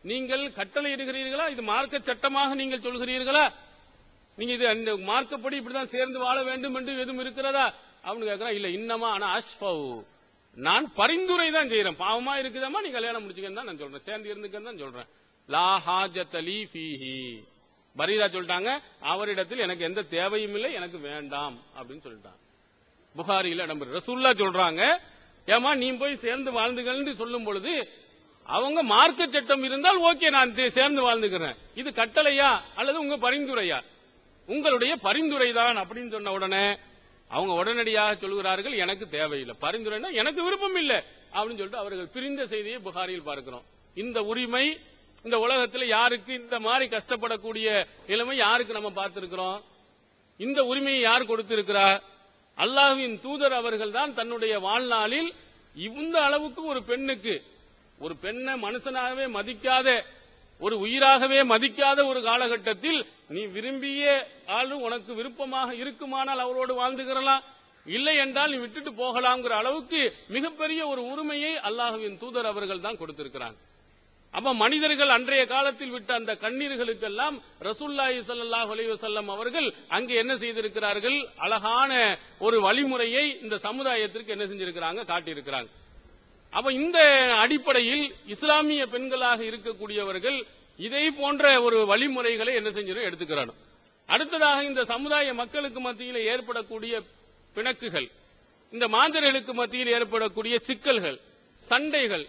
நீங்கள் கட்டளை இடுகிறீர்களா, இது மார்க்க சட்டமாக நீங்கள் சொல்கிறீர்களா, நீங்க இது அந்த மார்க்கப்படி இப்படிதான் சேர்ந்து வாழ வேண்டும் என்று எதுவும் இருக்கிறதா அப்படின்னு கேட்கிறா. இல்ல, இன்னமா ஆனா அஷ்ஃபவு, நான் பரிந்துரை தான் செய்யறேன். பாவமா இருக்குதாமா, நீ கல்யாணம் முடிச்சுக்கன்னு தான் நான் சொல்றேன், சேர்ந்து இருந்துக்கன்னு தான் சொல்றேன். லா ஹாஜத லீ ஃபீஹி, பரீரா சொல்லிட்டாங்க, அவரிடத்தில் எனக்கு எந்த தேவையும் இல்லை, எனக்கு வேண்டாம் அப்படின்னு சொல்லிட்டாங்க. புகாரில நம்பர் ரசூலுல்லாஹ் சொல்றாங்க, ஏமா நீ போய் சேர்ந்து வாழ்ந்துகள்னு சொல்லும் பொழுது அவங்க மார்க்க சட்டம் இருந்தால் ஓகே, நான் சேர்ந்து வாழ்ந்துக்கிறேன், இது கட்டளையா அல்லது உங்க பரிந்துரையா? உங்களுடைய பரிந்துரை தான் அப்படின்னு சொன்ன உடனே அவங்க உடனடியாக சொல்கிறார்கள், எனக்கு தேவையில்லை, பரிந்துரைனா எனக்கு விருப்பம் இல்லை அப்படின்னு சொல்லிட்டு அவர்கள் பிரிந்த செய்தியை புகாரியில் பார்க்கிறோம். இந்த உரிமை இந்த உலகத்தில் யாருக்கு, இந்த மாதிரி கஷ்டப்படக்கூடிய நிலைமை யாருக்கு நம்ம பார்த்திருக்கிறோம்? இந்த உரிமையை யார் கொடுத்திருக்கிறார்? அல்லாஹ்வின் தூதர் அவர்கள் தான் தன்னுடைய வாழ்நாளில் இந்த அளவுக்கு ஒரு பெண்ணுக்கு, ஒரு பெண்ணை மனுஷனாகவே மதிக்காத, ஒரு உயிராகவே மதிக்காத ஒரு காலகட்டத்தில் நீ விரும்பிய ஆளும் உனக்கு விருப்பமாக இருக்குமானால் அவரோடு வாழ்ந்துகிறலாம், இல்லை என்றால் நீ விட்டுட்டு போகலாம்ங்கிற அளவுக்கு மிகப்பெரிய ஒரு உரிமையை அல்லாஹ்வின் தூதர் அவர்கள் தான் கொடுத்திருக்கிறாங்க. அப்ப மனிதர்கள் அன்றைய காலத்தில் விட்ட அந்த கண்ணீர்களுக்கெல்லாம் ரசூலுல்லாஹி ஸல்லல்லாஹு அலைஹி வஸல்லம் அவர்கள் அங்கே என்ன செய்திருக்கிறார்கள், அழகான ஒரு வழிமுறையை இந்த சமுதாயத்திற்கு என்ன செஞ்சிருக்கிறாங்க, காட்டியிருக்கிறாங்க. அப்ப இந்த அடிப்படையில் இஸ்லாமிய பெண்களாக இருக்கக்கூடியவர்கள் இதை போன்ற ஒரு வழிமுறைகளை என்ன செஞ்சிடும் எடுத்துக்கிறாங்க. அடுத்ததாக இந்த சமுதாய மக்களுக்கு மத்தியில் ஏற்படக்கூடிய பிணக்குகள், இந்த மாந்தர்களுக்கு மத்தியில் ஏற்படக்கூடிய சிக்கல்கள், சண்டைகள்,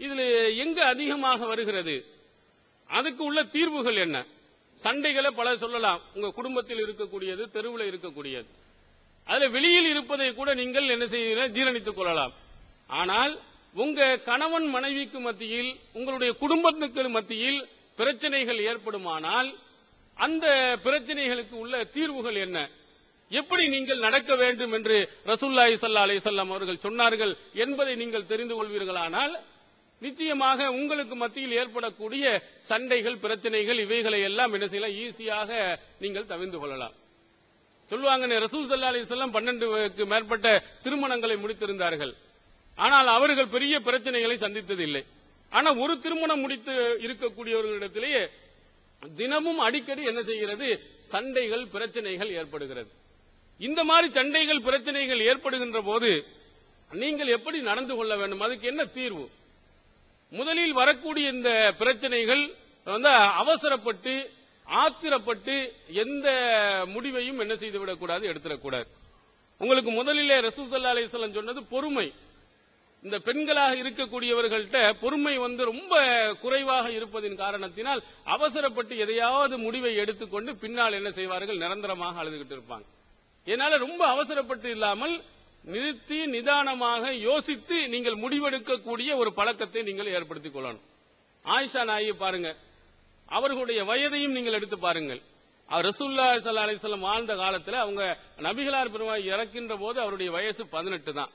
இதுல எங்க அதிகமாக வருகிறது, அதுக்கு உள்ள தீர்வுகள் என்ன? சண்டைகளை பல சொல்லலாம், உங்க குடும்பத்தில் இருக்கக்கூடியது, தெருவில் இருக்கக்கூடியது, அதுல வெளியில் இருப்பதை கூட நீங்கள் என்ன செய்ய ஜீரணித்துக் கொள்ளலாம். ஆனால் உங்க கணவன் மனைவிக்கு மத்தியில், உங்களுடைய குடும்பத்துக்கு மத்தியில் பிரச்சனைகள் ஏற்படுமானால் அந்த பிரச்சனைகளுக்கு உள்ள தீர்வுகள் என்ன, எப்படி நீங்கள் நடக்க வேண்டும் என்று ரசூலுல்லாஹி ஸல்லல்லாஹு அலைஹி வஸல்லம் அவர்கள் சொன்னார்கள் என்பதை நீங்கள் தெரிந்து கொள்வீர்களானால் நிச்சயமாக உங்களுக்கு மத்தியில் ஏற்படக்கூடிய சண்டைகள், பிரச்சனைகள், இவைகளை எல்லாம் என்ன செய்யலாம், ஈஸியாக நீங்கள் தவிர்த்து கொள்ளலாம். சொல்லுவாங்க, ரசூல் ஸல்லல்லாஹு அலைஹி வஸல்லம் 12க்கு மேற்பட்ட திருமணங்களை முடித்திருந்தார்கள். ஆனால் அவர்கள் பெரிய பிரச்சனைகளை சந்தித்ததில்லை. ஆனா ஒரு திருமணம் முடித்து இருக்கக்கூடியவர்களிடத்திலேயே தினமும் அடிக்கடி என்ன செய்கிறது, சண்டைகள், பிரச்சனைகள் ஏற்படுகிறது. இந்த மாதிரி சண்டைகள், பிரச்சனைகள் ஏற்படுகின்ற போது நீங்கள் எப்படி நடந்து கொள்ள வேண்டும், அதுக்கு என்ன தீர்வு? முதலில் வரக்கூடிய இந்த பிரச்சனைகள் அவசரப்பட்டு, ஆத்திரப்பட்டு எந்த முடிவையும் என்ன செய்து விடக்கூடாது, எடுத்துடக்கூடாது. உங்களுக்கு முதலிலே ரசூல் ஸல்லல்லாஹு அலைஹி வஸல்லம் சொன்னது பொறுமை. இந்த பெண்களாக இருக்கக்கூடியவர்கள்ட்ட பொறுமை ரொம்ப குறைவாக இருப்பதின் காரணத்தினால் அவசரப்பட்டு எதையாவது முடிவை எடுத்துக்கொண்டு பின்னால் என்ன செய்வார்கள், நிரந்தரமாக அழுதுகிட்டு இருப்பாங்க. இதனால ரொம்ப அவசரப்பட்டு இல்லாமல் நிறுத்தி நிதானமாக யோசித்து நீங்கள் முடிவெடுக்கக்கூடிய ஒரு பழக்கத்தை நீங்கள் ஏற்படுத்திக் கொள்ளணும். ஆயிஷா நாயகி பாருங்க, அவர்களுடைய வயதையும் நீங்கள் எடுத்து பாருங்கள். ரசூலுல்லாஹி ஸல்லல்லாஹு அலைஹி வஸல்லம் வாழ்ந்த காலத்தில் அவங்க நபிகளார் பெருமாள் இறக்கின்ற போது அவருடைய வயசு 18 தான்.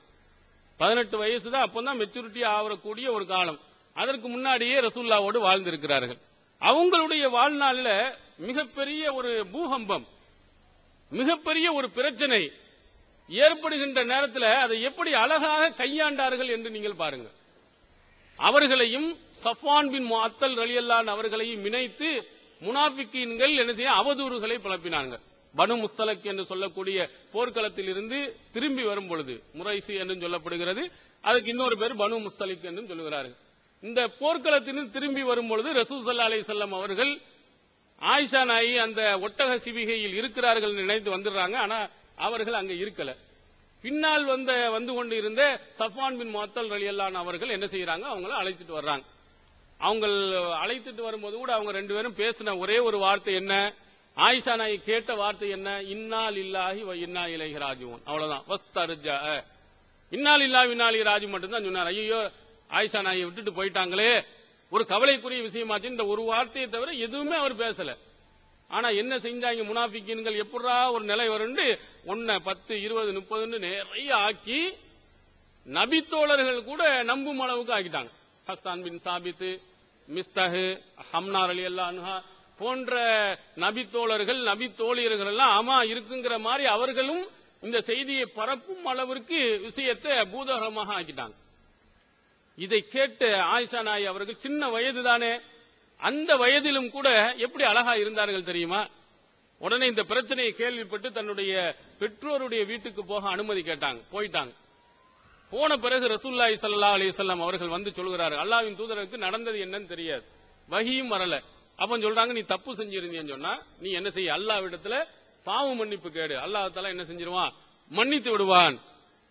18 வயசு தான் அப்பதான் மெச்சூரிட்டி ஆகக்கூடிய ஒரு காலம். அதற்கு முன்னாடியே ரசூலுல்லாவோடு வாழ்ந்திருக்கிறார்கள். அவங்களுடைய வாழ்நாளில் மிகப்பெரிய ஒரு பூகம்பம், மிகப்பெரிய ஒரு பிரச்சனை ஏற்படுகின்ற நேரத்தில் அதை எப்படி அழகாக கையாண்டார்கள் என்று நீங்கள் பாருங்க. அவர்களையும் சஃப்வான் பின் முஅத்தல் ரலியல்லாஹு அவர்களையும் இணைத்து முனாஃபிக்கீன்கள் என்ன செய்ய அவதூறுகளை பரப்பினாங்க. பனு முஸ்தலக் என்று சொல்லக்கூடிய போர்க்களத்தில் இருந்து திரும்பி வரும் பொழுது, முரைசி என்று சொல்லப்படுகிறது, அதுக்கு இன்னொரு பேர் பனு முஸ்தலிக் என்று சொல்லுகிறார்கள். இந்த போர்க்களத்திலிருந்து திரும்பி வரும் பொழுது ரசூல் ஸல்லல்லாஹு அலைஹி வஸல்லம் அவர்கள் ஆயிஷா நாயகி அந்த ஒட்டக சிவிகையில் இருக்கிறார்கள் நினைத்து வந்துடுறாங்க. ஆனா அவர்கள் அங்க இருக்கல. பின்னால் வந்து கொண்டு இருந்த சஃப்வான் பின் முஅத்தல் ரலியல்லாஹு அவர்கள் என்ன செய்யறாங்க, அவங்கள அழைத்துட்டு வர்றாங்க. அவங்க அழைத்துட்டு வரும்போது கூட அவங்க ரெண்டு பேரும் பேசின ஒரே ஒரு வார்த்தை என்ன, ஆயிஷா நாயகி கேட்ட வார்த்தை என்ன, இன்னா லில்லாஹி வ இன்னா இலைஹி ராஜிஊன். அவ்வளவுதான். வஸ்தர்ஜா, இன்னா லில்லாஹி வ இன்னா இலைஹி ராஜிஊன் மட்டும் தான் சொன்னார். ஐயோ ஆயிஷா நாயகி விட்டுட்டு போயிட்டாங்களே, ஒரு கவலைக்குரிய விஷயமாச்சு. இந்த ஒரு வார்த்தையை தவிர எதுவுமே அவர் பேசல. ஆனா என்ன செஞ்சாங்க முனாஃபிக்கீன்கள், எப்படா ஒரு நிலை வருண்டு 1 10 20 30 நிறைய ஆக்கி நபித்தோழர்கள் கூட நம்பும் அளவுக்கு ஆக்கிட்டாங்க. ஹஸ்ஸான் பின் சாபித், மிஸ்தஹ், ஹம்னா ரலியல்லாஹு அன்ஹா போன்ற நபித்தோழர்கள் நபித்தோழியர்கள் எல்லாம் ஆமா இருக்குங்கிற மாதிரி அவர்களும் இந்த செய்தியை பரப்பும் அளவிற்கு விஷயத்தை பூதகரமாக ஆக்கிட்டாங்க. இதை கேட்டு ஆயிஷா நாயகி அவர்கள் சின்ன வயது தானே, அந்த வயதிலும் கூட எப்படி அழகா இருந்தார்கள் தெரியுமா? உடனே இந்த பிரச்சனையை கேள்விப்பட்டு தன்னுடைய பெற்றோருடைய வீட்டுக்கு போக அனுமதி கேட்டாங்க. போயிட்டாங்க. போன பிறகு ரசூலுல்லாஹி ஸல்லல்லாஹு அலைஹி வஸல்லம் அவர்கள் வந்து சொல்கிறார்கள், அல்லாஹ்வின் தூதருக்கு நடந்தது என்னன்னு தெரியாது, வஹியும் வரல. அப்ப சொல்றாங்க, நீ தப்பு செஞ்சிருந்தீன்னு சொன்னா நீ என்ன செய்ய, அல்லாஹ்விடத்துல பாவ மன்னிப்பு கேடு, அல்லாஹ் தஆலா என்ன செஞ்சிருவான், மன்னித்து விடுவான்.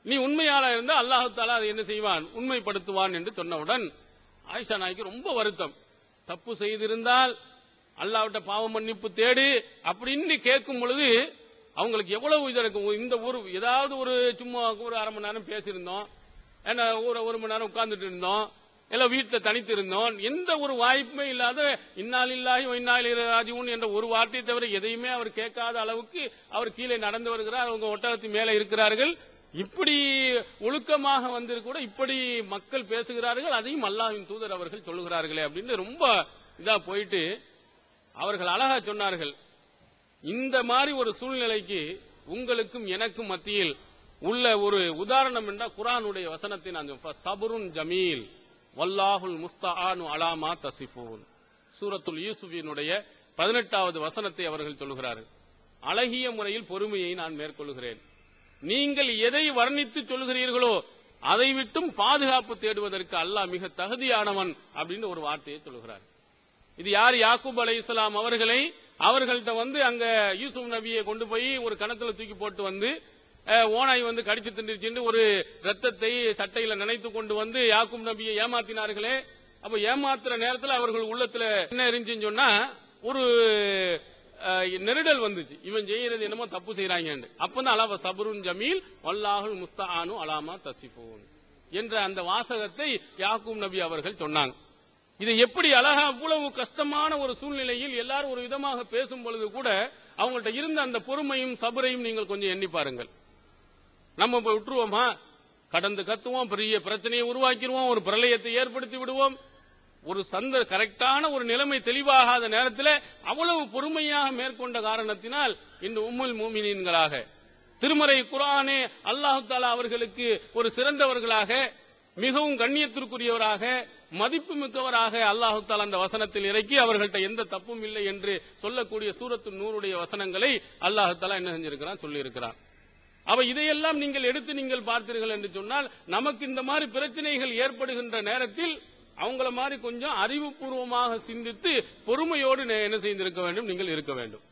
நீ உண்மையாளா இருந்தா அல்லாஹ் தஆலா அதை என்ன செய்வான், உண்மைப்படுத்துவான் என்று சொன்னவுடன் ஆயிஷா நாய்க்கு ரொம்ப வருத்தம். தப்பு செய்திருந்தால் அல்லாஹ்விட்ட பாவ மன்னிப்பு தேடு அப்படின்னு கேட்கும் பொழுது அவங்களுக்கு எவ்வளவு இதா இருக்கும். இந்த ஒரு ஏதாவது ஒரு சும்மா ஒரு அரை மணி நேரம் பேசியிருந்தோம், என்ன ஒரு மணி நேரம் உட்கார்ந்துட்டு இருந்தோம், எல்லாம் வீட்டில் தனித்து இருந்தோம், எந்த ஒரு வாய்ப்புமே இல்லாத இன்னா லில்லாஹி வ இன்னா இலைஹி ராஜிஊன் என்ற ஒரு வார்த்தையை தவிர எதையுமே அவர் கேட்காத அளவுக்கு அவர் கீழே நடந்து வருகிறார். அவங்க ஒட்டகத்தின் மேலே இருக்கிறார்கள். இப்படி ஒழுக்கமாக வந்து கூட இப்படி மக்கள் பேசுகிறார்கள், அதையும் அல்லாஹ்வின் தூதர் அவர்கள் சொல்லுகிறார்களே அப்படின்னு ரொம்ப இதா போயிட்டு அவர்கள் அழகா சொன்னார்கள், இந்த மாதிரி ஒரு சூழ்நிலைக்கு உங்களுக்கும் எனக்கும் மத்தியில் உள்ள ஒரு உதாரணம் என்ற குர்ஆனுடைய வசனத்தை நான் சபருன் ஜமீல் வல்லாஹுல் முஸ்தஆனு அலா மா தசிஃபூன், சூரத்துல் யூசுஃபினுடைய 18வது வசனத்தை அவர்கள் சொல்லுகிறார்கள். அழகிய முறையில் பொறுமையை நான் மேற்கொள்கிறேன், நீங்கள் எதை வர்ணித்து சொல்கிறீர்களோ அதை விட்டும் பாதுகாப்பு தேடுவதற்கு அல்லாஹ் மிக தகுதியானவன் அப்படின்னு ஒரு வார்த்தையை சொல்கிறார். இது யார், யாக்கூப் அலைஹிஸ்ஸலாம் அவர்களை அவர்கள்ட்ட அங்க யூசுப் நபியை கொண்டு போய் ஒரு கணத்துல தூக்கி போட்டு ஓனாய் கடிச்சு தின்றுச்சுன்னு ஒரு ரத்தத்தை சட்டையில நினைத்து கொண்டு யாக்கூப் நபியை ஏமாத்தினார்களே. அப்ப ஏமாத்துற நேரத்தில் அவர்கள் உள்ளத்துல என்ன இருந்துச்சுன்னு சொன்னா ஒரு நெருடல் வந்துச்சு, இவன் செய்யறது என்னமோ தப்பு செய்யறாங்க. அப்பதான் அலாவ சபருன் ஜமீல் வல்லாஹுல் முஸ்தஆனு அலா மா தசிஃபூன் என்ற அந்த வாசகத்தை யாக்கூப் நபி அவர்கள் சொன்னாங்க. இதை எப்படி அழகா அவ்வளவு கஷ்டமான ஒரு சூழ்நிலையில் எல்லாரும் ஒரு விதமாக பேசும் பொழுது கூட அவங்கள்ட்ட இருந்த அந்த பொறுமையும் சபரையும் நீங்கள் கொஞ்சம் எண்ணி பாருங்கள். நம்ம போய் விட்டுருவோமா, கடந்து கத்துவோம், பெரிய பிரச்சனையை உருவாக்கிடுவோம், ஒரு பிரளயத்தை ஏற்படுத்தி விடுவோம். ஒரு கரெக்டான ஒரு நிலைமை தெளிவாகாத நேரத்தில் அவ்வளவு பொறுமையாக மேற்கொண்ட காரணத்தினால் இந்த உம்முல் முஃமினீன்களாக திருமறை குர்ஆனே அல்லாஹ் தஆலா அவர்களுக்கு ஒரு சிறந்தவர்களாக, மிகவும் கண்ணியத்திற்குரியவராக, மதிப்பு மிக்கவராக அல்லாஹ் தஆலா அந்த வசனத்தில் இறக்கி அவர்கள்ட்ட எந்த தப்பும் இல்லை என்று சொல்லக்கூடிய சூரத்து நூருடைய வசனங்களை அல்லாஹ் தஆலா என்ன செஞ்சிருக்கிறான், சொல்லி இருக்கிறான். அவ இதையெல்லாம் நீங்கள் எடுத்து நீங்கள் பார்த்தீர்கள் என்று சொன்னால் நமக்கு இந்த மாதிரி பிரச்சனைகள் ஏற்படுகின்ற நேரத்தில் அவங்கள மாதிரி கொஞ்சம் அறிவுபூர்வமாக சிந்தித்து பொறுமையோடு என்ன செய்திருக்க வேண்டும், நீங்கள் இருக்க வேண்டும்.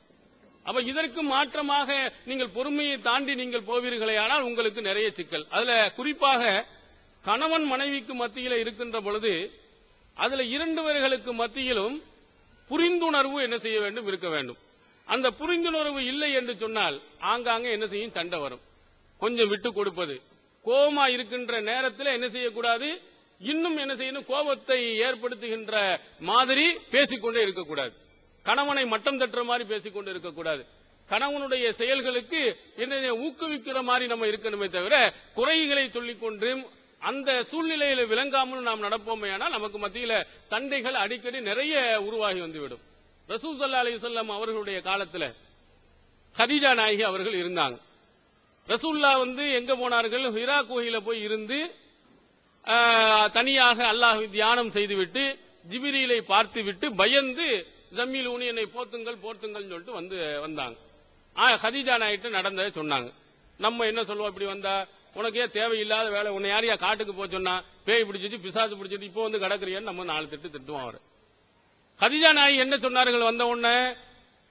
அப்ப இதற்கு மாற்றமாக நீங்கள் பொறுமையை தாண்டி நீங்கள் போவீர்களே ஆனால் உங்களுக்கு நிறைய சிக்கல். அதுல குறிப்பாக கணவன் மனைவிக்கு மத்தியில இருக்கின்ற பொழுது அதுல 2 பேர்களுக்கு மத்தியிலும் புரிந்துணர்வு என்ன செய்ய வேண்டும், இருக்க வேண்டும். அந்த புரிந்துணர்வு இல்லை என்று சொன்னால் ஆங்காங்க என்ன செய்யும், சண்டை வரும். கொஞ்சம் விட்டு கொடுப்பது, கோபமா இருக்கின்ற நேரத்தில் என்ன செய்யக்கூடாது, இன்னும் என்ன செய்யணும், கோபத்தை ஏற்படுத்துகின்ற மாதிரி பேசிக்கொண்டே இருக்கக்கூடாது. கணவனை மட்டம் தட்டுற மாதிரி பேசிக்கொண்டு இருக்கக்கூடாது. கணவனுடைய செயல்களுக்கு என்ன ஊக்குவிக்கிற மாதிரி நம்ம இருக்கணுமே தவிர குறைகளை சொல்லிக்கொண்டு அந்த சூழ்நிலையில விளங்காமல் நாம் நடப்போமே ஆனால் நமக்கு மத்தியில சண்டைகள் அடிக்கடி நிறைய உருவாகி வந்துவிடும். ரசூல் ஸல்லல்லாஹு அலைஹி வஸல்லம் அவர்களுடைய காலத்துல கதீஜா நாயகி அவர்கள் இருந்தாங்க. ரசூல்லா எங்க போனார்கள்? ஹிரா குகையில போய் இருந்து தனியாக அல்லாஹ்வை தியானம் செய்துவிட்டு ஜிப்ரீலை பார்த்துவிட்டு பயந்து ஜம்மீலூனி என்னை போத்துங்கள் போர்த்துங்கள் சொல்லிட்டு வந்தாங்க. கதீஜா நாயிட்ட நடந்ததை சொன்னாங்க. நம்ம என்ன சொல்லுவோம்? இப்படி வந்தா உனக்கே தேவையில்லாத வேலை, உன்னை யாரையா காட்டுக்கு போக சொன்னா, பேய் பிடிச்சிச்சு பிசாசு பிடிச்சிட்டு இப்போ கடக்குறியான்னு நம்ம 4 திட்டுவோம். அவர் கதீஜா நாயகி என்ன சொன்னார்கள்? வந்த உடனே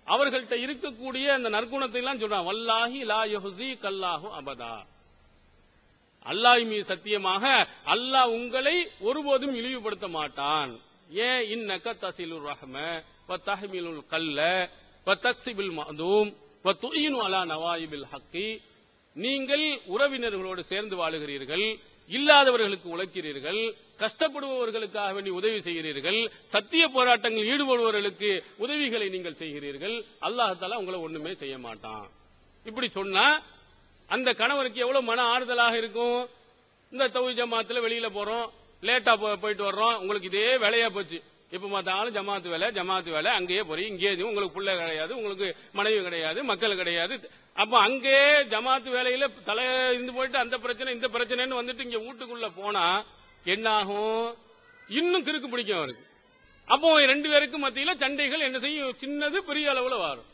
அவர்கள்ட்ட இருக்கக்கூடிய அந்த நற்குணத்தை எல்லாம் சொல்றாங்க. வல்லாஹி லா யுஹ்ஸி கல்லாஹு அபதா, அல்லாஹ் மீது சத்தியமாக அல்லாஹ் உங்களை ஒருபோதும் இழிவுபடுத்த மாட்டான். ஏன்? இன்னக தஸிலுர் ரஹ்ம வ தஹ்மிலுல் கல்ல வ தக்ஸிபுல் மஅதூம் வ துஈனு அலா நவாயிபில் ஹக்கி, நீங்கள் உறவினர்களோடு சேர்ந்து வாழுகிறீர்கள், இல்லாதவர்களுக்கு உழைக்கிறீர்கள், கஷ்டப்படுபவர்களுக்காக வேண்டி உதவி செய்கிறீர்கள், சத்திய போராட்டங்கள் ஈடுபடுபவர்களுக்கு உதவிகளை நீங்கள் செய்கிறீர்கள், அல்லாஹ் தஆலா உங்களை ஒண்ணுமே செய்ய மாட்டான். இப்படி சொன்னா அந்த கணவருக்கு எவ்வளவு மன ஆறுதலாக இருக்கும்? இந்த தௌஹீத் ஜமாத்துல வெளியில போறோம், லேட்டா போயிட்டு வர்றோம், உங்களுக்கு இதே வேலையா போச்சு. இப்ப பார்த்தாலும் ஜமாத்து வேலை அங்கேயே போறீங்க, இங்கே உங்களுக்கு பிள்ளை கிடையாது, உங்களுக்கு மனைவி கிடையாது, மக்கள் கிடையாது. அப்ப அங்கே ஜமாத்து வேலையில தலை இருந்து போயிட்டு அந்த பிரச்சனை இந்த பிரச்சனைன்னு வந்துட்டு இங்க வீட்டுக்குள்ள போனா என்ன ஆகும்? இன்னும் கிறுக்கு பிடிக்கும் அவருக்கு. அப்போ 2 பேருக்கு மத்தியில சண்டைகள் என்ன செய்யும்? சின்னது பெரிய அளவுல வரும்.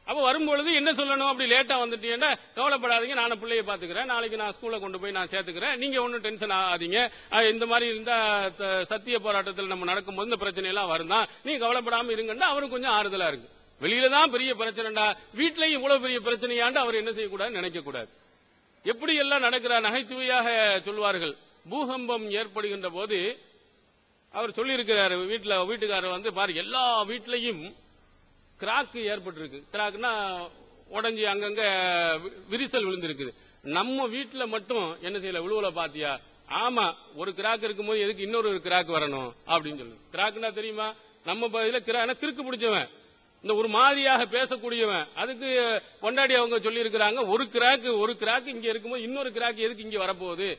அப்ப வரும்பொழுது என்ன சொல்லணும்? அப்படி லேட்டா வந்துட்டீங்கன்னா கவலைப்படாதீங்க, நானும் பிள்ளைய பாத்துக்கிறேன், நாளைக்கு நான் ஸ்கூல்ல கொண்டு போய் நான் சேர்த்துக்கிறேன், நீங்க ஒன்னும் டென்ஷன் ஆகாதீங்க, இந்த மாதிரி இருந்தா சத்திய போராட்டத்தில் நம்ம நடக்கும்போது இந்த பிரச்சனை எல்லாம் வருதான், நீங்க கவலைப்படாம இருங்கன்னா அவருக்கு கொஞ்சம் ஆறுதலா இருக்கு. வெளியில தான் பெரிய பிரச்சனைடா, வீட்லயும் இவ்வளவு பெரிய பிரச்சனையாண்டு அவர் என்ன செய்யக்கூடாது? நினைக்க கூடாது. எப்படி எல்லாம் நடக்கிறார்? நகைச்சுவையாக சொல்வார்கள். பூகம்பம் ஏற்படுகின்ற போது அவர் சொல்லி இருக்கிறார், வீட்டுக்காரர் பாரு எல்லா வீட்லயும் கிராக் ஏற்பட்டிருக்கு. கிராக்னா உடஞ்சி அங்கங்க விரிசல் விழுந்திருக்குது. நம்ம வீட்டுல மட்டும் என்ன செய்யல? விழுவல பாத்தியா? ஆமா, ஒரு கிராக் இருக்கும்போது எதுக்கு இன்னொரு கிராக் வரணும் அப்படின்னு சொல்லு. கிராக்னா தெரியுமா? நம்ம பதில கிறுக்கு பிடிச்சவன், இந்த ஒரு மாதிரியாக பேசக்கூடியவன், அதுக்கு கொண்டாடி அவங்க சொல்லி இருக்கிறாங்க, ஒரு கிராக் இங்க இருக்கும்போது இன்னொரு கிராக் எதுக்கு இங்க வரப்போகுது?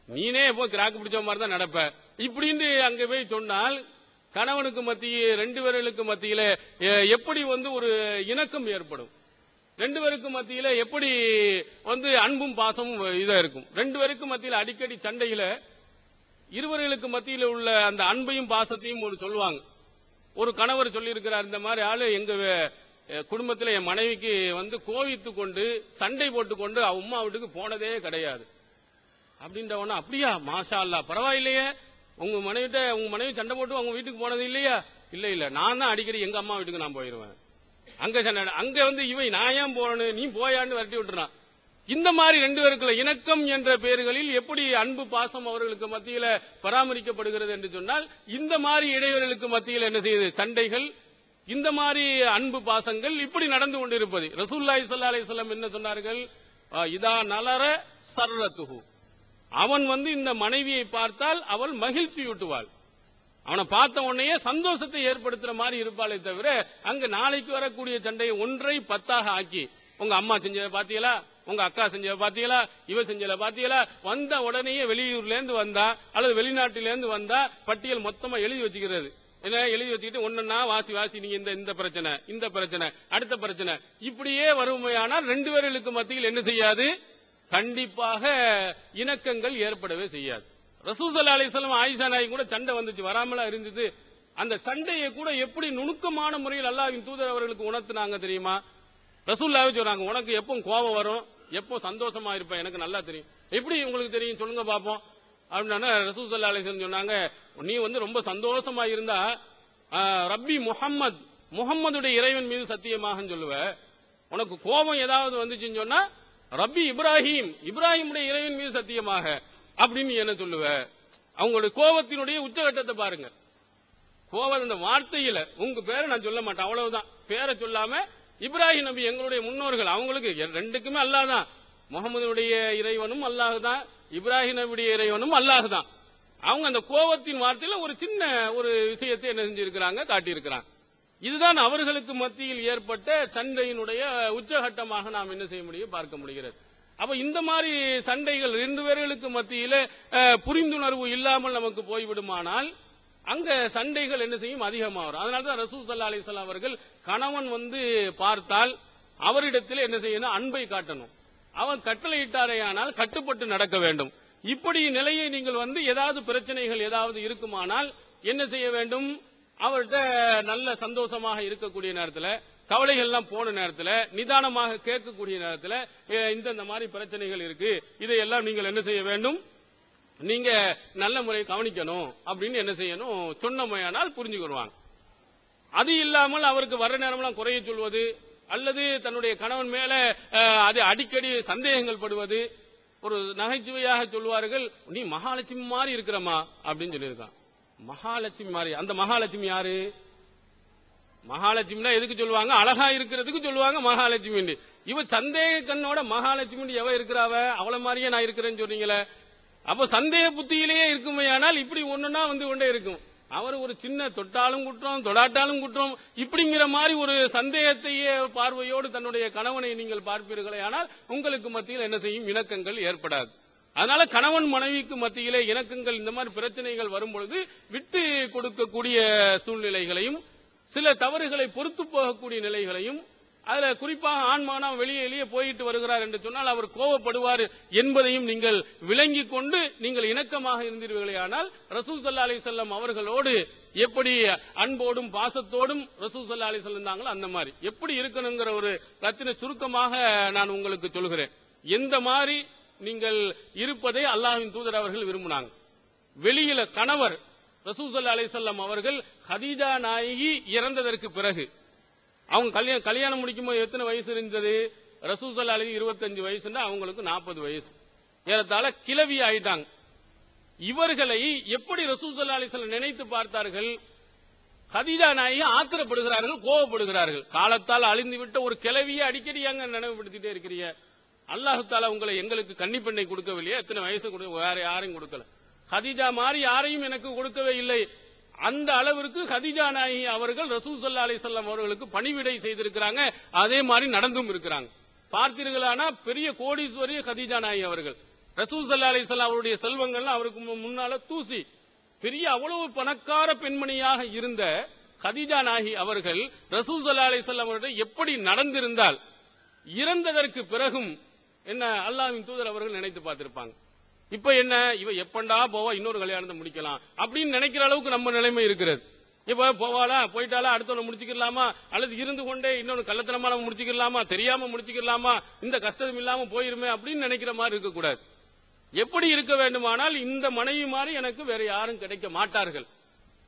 நீனே போய் கிராக் பிடிச்ச மாதிரி தான் நடப்ப. இப்படின்னு அங்க போய் சொன்னால் கணவனுக்கு மத்திய 2 பேர்களுக்கு மத்தியில எப்படி ஒரு இணக்கம் ஏற்படும்? 2 பேருக்கு மத்தியில எப்படி அன்பும் பாசமும் இதா இருக்கும்? 2 பேருக்கு மத்தியில அடிக்கடி சண்டையில இருவர்களுக்கு மத்தியில உள்ள அந்த அன்பையும் பாசத்தையும் சொல்லுவாங்க. ஒரு கணவர் சொல்லி இருக்கிறார், இந்த மாதிரி ஆளு எங்க குடும்பத்துல என் மனைவிக்கு கோவித்து கொண்டு சண்டை போட்டு கொண்டு அம்மா வீட்டுக்கு போனதே கிடையாது அப்படின்றவன. அப்படியா? மாஷா அல்லாஹ், பரவாயில்லையே, உங்க மனைவி சண்டை போட்டு உங்க வீட்டுக்கு போனது இல்லையா? இல்ல, நான் தான் அடிக்கடி எங்க அம்மா வீட்டுக்கு நான் போயிருவேன். அங்க சண்டை, அங்க இவை நான் ஏன் போறேன்னு நீ போயான்னு விரட்டி விட்டுறான். இந்த மாதிரி 2 பேருக்குள்ள இணக்கம் என்ற பெயர்களில் எப்படி அன்பு பாசம் அவர்களுக்கு மத்தியில பராமரிக்கப்படுகிறது என்று சொன்னால், இந்த மாதிரி இடைவெளிகளுக்கு மத்தியில் என்ன செய்யுது? சண்டைகள், இந்த மாதிரி அன்பு பாசங்கள் இப்படி நடந்து கொண்டிருப்பது. ரசூலுல்லாஹி ஸல்லல்லாஹு அலைஹி வஸல்லம் என்ன சொன்னார்கள்? இதா நலர சர்ரத்துஹு, அவன் இந்த மனைவியை பார்த்தால் அவள் மகிழ்ச்சியூட்டுவாள், அவனை பார்த்த உடனே சந்தோஷத்தை ஏற்படுத்துற மாதிரி இருப்பாளே தவிர, அங்க நாளைக்கு வரக்கூடிய சண்டையை 1ஐ 10ஆக ஆக்கி, உங்க அம்மா செஞ்சதை பாத்தீங்களா, உங்க அக்கா செஞ்சதை பாத்தீங்களா, இவ செஞ்சதை பாத்தீங்களா, வந்த உடனே வெளியூர்ல இருந்து வந்தா அல்லது வெளிநாட்டில இருந்து வந்தா பட்டியல் மொத்தமா எழுதி வச்சுக்கிறது. என்ன எழுதி வச்சுக்கிட்டு ஒன்னா வாசி நீங்க இந்த பிரச்சனை, இந்த பிரச்சனை, அடுத்த பிரச்சனை, இப்படியே வருமையானால் 2 பேர்களுக்கு மத்தியில் என்ன செய்யாது? கண்டிப்பாக இணக்கங்கள் ஏற்படவே செய்யாது. ரசூல் ஸல்லல்லாஹு அலைஹி வஸல்லம் ஆயிஷா நாயகி கூட சண்டை வந்துச்சு, வராமலா இருந்தது. அந்த சண்டையை கூட எப்படி நுணுக்கமான முறையில் அல்லாஹ்வின் தூதர் அவர்களுக்கு உணர்த்தினாங்க தெரியுமா? ரசூலுல்லாஹி சொல்றாங்க, உனக்கு எப்போ கோபம் வரும், எப்போ சந்தோஷமா இருப்ப எனக்கு நல்லா தெரியும். எப்படி உங்களுக்கு தெரியும் சொல்லுங்க பாப்போம் அப்படின்னா, ரசூல் ஸல்லல்லாஹு அலைஹி வஸல்லம் சொன்னாங்க, நீ ரொம்ப சந்தோஷமா இருந்தா ரப்பி முஹம்மதுடைய இறைவன் மீது சத்தியமாக சொல்லுவ. உனக்கு கோபம் ஏதாவது வந்துச்சுன்னு சொன்னா ரப்பி இப்ராஹிமுடைய இறைவன் மீது சத்தியமாக அப்படின்னு என்ன சொல்லுவ? அவங்களுடைய கோபத்தினுடைய உச்சகட்டத்தை பாருங்க. கோபம் அந்த வார்த்தையில உங்க பேரை நான் சொல்ல மாட்டேன், அவ்வளவுதான். பேரை சொல்லாம இப்ராஹிம் நபி எங்களுடைய முன்னோர்கள், அவங்களுக்கு 2க்குமே அல்லாஹ் தான். முகமதுடைய இறைவனும் அல்லாஹ் தான், இப்ராஹிம் நபியுடைய இறைவனும் அல்லாஹ் தான். அவங்க அந்த கோபத்தின் வார்த்தையில ஒரு சின்ன ஒரு விஷயத்தை என்ன செஞ்சிருக்கிறாங்க? காட்டியிருக்கிறாங்க. இதுதான் அவர்களுக்கு மத்தியில் ஏற்பட்ட சண்டையினுடைய உச்சகட்டமாக நாம் என்ன செய்ய முடியும்? பார்க்க முடிகிறது. அப்ப இந்த மாதிரி சண்டைகள் 2 பேர்களுக்கு மத்தியில புரிந்துணர்வு இல்லாமல் நமக்கு போய்விடுமானால் அங்க சண்டைகள் என்ன செய்யும், அதிகமாகும். அதனாலதான் ரசூல் ஸல்லல்லாஹு அலைஹி வஸல்லம் அவர்கள் கணவன் பார்த்தால் அவரிடத்தில் என்ன செய்யணும், அன்பை காட்டணும். அவன் கட்டளையிட்டாரேயானால் கட்டுப்பட்டு நடக்க வேண்டும். இப்படி நிலையை நீங்கள் ஏதாவது பிரச்சனைகள் ஏதாவது இருக்குமானால் என்ன செய்ய வேண்டும், அவர்கிட்ட நல்ல சந்தோஷமாக இருக்கக்கூடிய நேரத்தில், கவலைகள்லாம் போன நேரத்தில், நிதானமாக கேட்கக்கூடிய நேரத்தில், இந்த மாதிரி பிரச்சனைகள் இருக்கு, இதையெல்லாம் நீங்கள் என்ன செய்ய வேண்டும், நீங்க நல்ல முறை கவனிக்கணும் அப்படின்னு என்ன செய்யணும் சொன்னமையானால் புரிஞ்சுக்கிடுவாங்க. அது இல்லாமல் அவருக்கு வர நேரம்லாம் குறைய சொல்வது அல்லது தன்னுடைய கணவன் மேல அது அடிக்கடி சந்தேகங்கள் படுவது. ஒரு நகைச்சுவையாக சொல்வார்கள், நீ மகாலட்சுமி மாதிரி இருக்கிறமா அப்படின்னு சொல்லியிருக்கான். மகாலட்சுமி மாதிரி, அந்த மகாலட்சுமி யாரு? மகாலட்சுமினா எதுக்கு சொல்லுவாங்க, அழகா இருக்கிறதுக்கு சொல்லுவாங்க மகாலட்சுமி. இவ சந்தேக கண்ணோட மகாலட்சுமி எவ இருக்கிறாவ, அவளை மாதிரியே நான் இருக்கிறேன்னு சொல்றீங்களே. அப்ப சந்தேக புத்தியிலேயே இருக்குமையானால் இப்படி ஒண்ணுன்னா கொண்டே இருக்கும். அவர் ஒரு சின்ன தொட்டாலும் குற்றம் தொடாட்டாலும் குற்றம் இப்படிங்கிற மாதிரி ஒரு சந்தேகத்தையே பார்வையோடு தன்னுடைய கணவனை நீங்கள் பார்ப்பீர்களே, ஆனால் உங்களுக்கு மத்தியில் என்ன செய்யும், இணக்கங்கள் ஏற்படாது. அதனால கணவன் மனைவிக்கு மத்தியிலே இணக்கங்கள், இந்த மாதிரி பிரச்சனைகள் வரும் பொழுது விட்டு கொடுக்கக்கூடிய சூழ்நிலைகளையும் சில தவறுகளை பொறுத்து போகக்கூடிய நிலைகளையும், அதுல குறிப்பாக ஆண்மானா வெளியே போயிட்டு வருகிறார் என்று சொன்னால் அவர் கோபப்படுவார் என்பதையும் நீங்கள் விளங்கி கொண்டு நீங்கள் இணக்கமாக இருந்தீர்களே, ஆனால் ரசூல் ஸல்லல்லாஹு அலைஹி வஸல்லம் அவர்களோடு எப்படி அன்போடும் பாசத்தோடும் ரசூல் ஸல்லல்லாஹு அலைஹி வஸல்லம் இருந்தாங்களோ அந்த மாதிரி எப்படி இருக்கணுங்கிற ஒரு கத்தின சுருக்கமாக நான் உங்களுக்கு சொல்கிறேன். எந்த மாதிரி நீங்கள் இருப்பதை அல்லாஹ்வின் தூதர் அவர்கள் விரும்பினாங்க. வெளியில கணவர் ரசூல் ஸல்லல்லாஹு அலைஹி வஸல்லம் அவர்கள் ஹதீஜா நாயகி இறந்ததற்கு பிறகு அவங்க கல்யாணம் முடிக்கும் போது எத்தனை வயசு இருந்தது, ரசூல் ஸல்லல்லாஹு அலைஹி 25 வயசுன்னா அவங்களுக்கு 40 வயசு, ஏறத்தாழ கிழவி ஆயிட்டாங்க. இவர்களை எப்படி ரசூல் ஸல்லல்லாஹு அலைஹி வஸல்லம் நினைத்து பார்த்தார்கள், ஹதீஜா நாயகி ஆத்திரப்படுகிறார்கள், கோபப்படுகிறார்கள். காலத்தால் அழிந்து விட்ட ஒரு கிழவியை அடிக்கடி அங்க நினைவுபடுத்திட்டே இருக்கிறீங்க. அல்லாஹ் தஆலா உங்களை எங்களுக்கு கன்னிப்பெண்ணை கொடுக்கவில்லையே, எத்தனை வயசு வேற யாரையும் கொடுக்கல, ஹதீஜா மாதிரி யாரையும் எனக்கு கொடுக்கவே இல்லை. அந்த அளவிற்கு ஹதீஜா நாயகி அவர்கள் ரசூல் ஸல்லல்லாஹு அலைஹி வஸல்லம் அவர்களுக்கு பணிவிடை செய்திருக்கிறாங்க. அதே மாதிரி நடந்தும் இருக்கிறாங்க. பார்த்தீர்களானா பெரிய கோடீஸ்வரி ஹதீஜா நாயகி அவர்கள். ரசூல் ஸல்லல்லாஹு அலைஹி வஸல்லம் அவருடைய செல்வங்கள்லாம் அவருக்கு முன்னால தூசி. பெரிய அவ்வளவு பணக்கார பெண்மணியாக இருந்த ஹதீஜா நாயகி அவர்கள் ரசூல் ஸல்லல்லாஹு அலைஹி வஸல்லம் அவர்கள் எப்படி நடந்திருந்தால் இறந்ததற்கு பிறகும் என்ன அல்லாஹ்வின் தூதர் அவர்கள் நினைத்து பார்த்திருப்பாங்க. இப்ப என்ன, இவ எப்பண்டா போவா, இன்னொரு கல்யாணத்தை முடிக்கலாம் அப்படின்னு நினைக்கிற அளவுக்கு நம்ம நிலைமை இருக்கிறது. இப்ப போவாளா, போயிட்டாலா, அடுத்தவனை முடிச்சுக்கலாமா, அல்லது இருந்து கொண்டே இன்னொரு கள்ளத்தனமா முடிச்சுக்கலாமா, தெரியாம முடிச்சுக்கலாமா, இந்த கஷ்டம் இல்லாம போயிருமே அப்படின்னு நினைக்கிற மாதிரி இருக்கக்கூடாது. எப்படி இருக்க வேண்டுமானால் இந்த மனைவி மாதிரி எனக்கு வேற யாரும் கிடைக்க மாட்டார்கள்,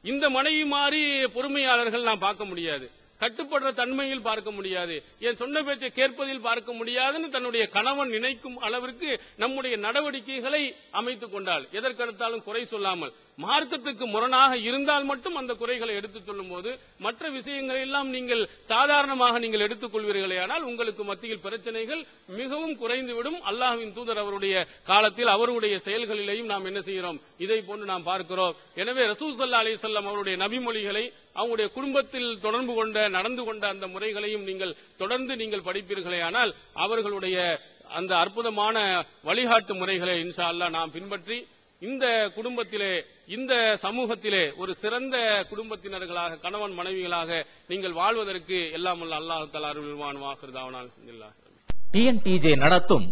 இந்த மனைவி மாதிரி பொறுமையாளர்கள் நான் பார்க்க முடியாது, கட்டுப்படுற தன்மையில் பார்க்க முடியாது, என் சொன்ன பேச்சை கேட்பதில் பார்க்க முடியாதுன்னு தன்னுடைய கணவன் நினைக்கும் அளவிற்கு நம்முடைய நடவடிக்கைகளை அமைத்துக் கொண்டால், எதற்கெடுத்தாலும் குறை சொல்லாமல், மார்க்கத்துக்கு முரணாக இருந்தால் மட்டும் அந்த குறைகளை எடுத்துச் சொல்லும் போது மற்ற விஷயங்களை எல்லாம் நீங்கள் சாதாரணமாக நீங்கள் எடுத்துக் கொள்வீர்களே, ஆனால் உங்களுக்கு மத்தியில் பிரச்சனைகள் மிகவும் குறைந்துவிடும். அல்லாஹ்வின் தூதர் அவருடைய காலத்தில் அவருடைய செயல்களிலேயும் நாம் என்ன செய்கிறோம், இதை போன்று நாம் பார்க்கிறோம். எனவே ரசூல் ஸல்லல்லாஹு அலைஹி வஸல்லம் அவருடைய நபிமொழிகளை, அவங்களுடைய குடும்பத்தில் தொடர்பு கொண்ட நடந்து கொண்ட அந்த முறைகளையும் நீங்கள் தொடர்ந்து நீங்கள் படிப்பீர்களே, ஆனால் அவர்களுடைய அந்த அற்புதமான வழிகாட்டு முறைகளை இன்ஷா அல்லாஹ் நாம் பின்பற்றி இந்த குடும்பத்திலே, இந்த சமூகத்திலே ஒரு சிறந்த குடும்பத்தினர்களாக, கணவன் மனைவிகளாக நீங்கள் வாழ்வதற்கு எல்லாம் அல்லாஹ் தஆலா அருள்வான். வாஹிருதாவனால் அல்ஹம்துலில்லாஹ். டிஎன்டிஜே நடத்தும்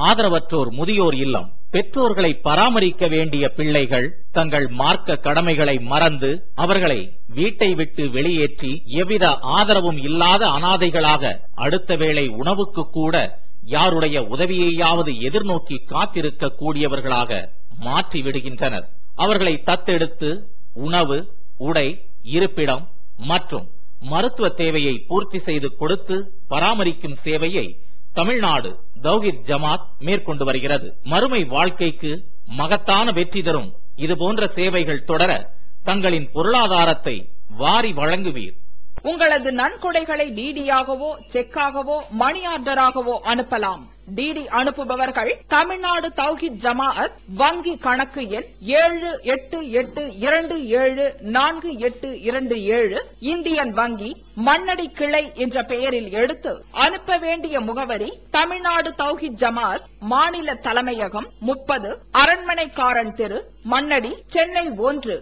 ஆதரவற்றோர் முதியோர் இல்லம். பெற்றோர்களை பராமரிக்க வேண்டிய பிள்ளைகள் தங்கள் மார்க்க கடமைகளை மறந்து அவர்களை வீட்டை விட்டு வெளியேற்றி எவ்வித ஆதரவும் இல்லாத அனாதைகளாக அடுத்த வேளை உணவுக்கு கூட யாருடைய உதவியையாவது எதிர்நோக்கி காத்திருக்க கூடியவர்களாக மாற்றி விடுகின்றனர். அவர்களை தத்தெடுத்து உணவு, உடை, இருப்பிடம் மற்றும் மருத்துவ தேவையை பூர்த்தி செய்து கொடுத்து பராமரிக்கும் சேவையை தமிழ்நாடு தௌஹீத் ஜமாத் மேற்கொண்டு வருகிறது. மறுமை வாழ்க்கைக்கு மகத்தான வெற்றி தரும் இதுபோன்ற சேவைகள் தொடர தங்களின் பொருளாதாரத்தை வாரி வழங்குவீர். உங்களது நன்கொடைகளை டிடியாகவோ செக்காகவோ மணி ஆர்டராகவோ அனுப்பலாம். டிடி அனுப்புபவர்கள் தமிழ்நாடு தௌஹீத் ஜமாஅத் வங்கி கணக்கு எண் 7882748827 இந்தியன் வங்கி மண்ணடி கிளை என்ற பெயரில் எடுத்து அனுப்ப வேண்டிய முகவரி தமிழ்நாடு தௌஹீத் ஜமாஅத் மாநில தலைமையகம் 30 அரண்மனைக்காரன் தெரு மண்ணடி சென்னை 1.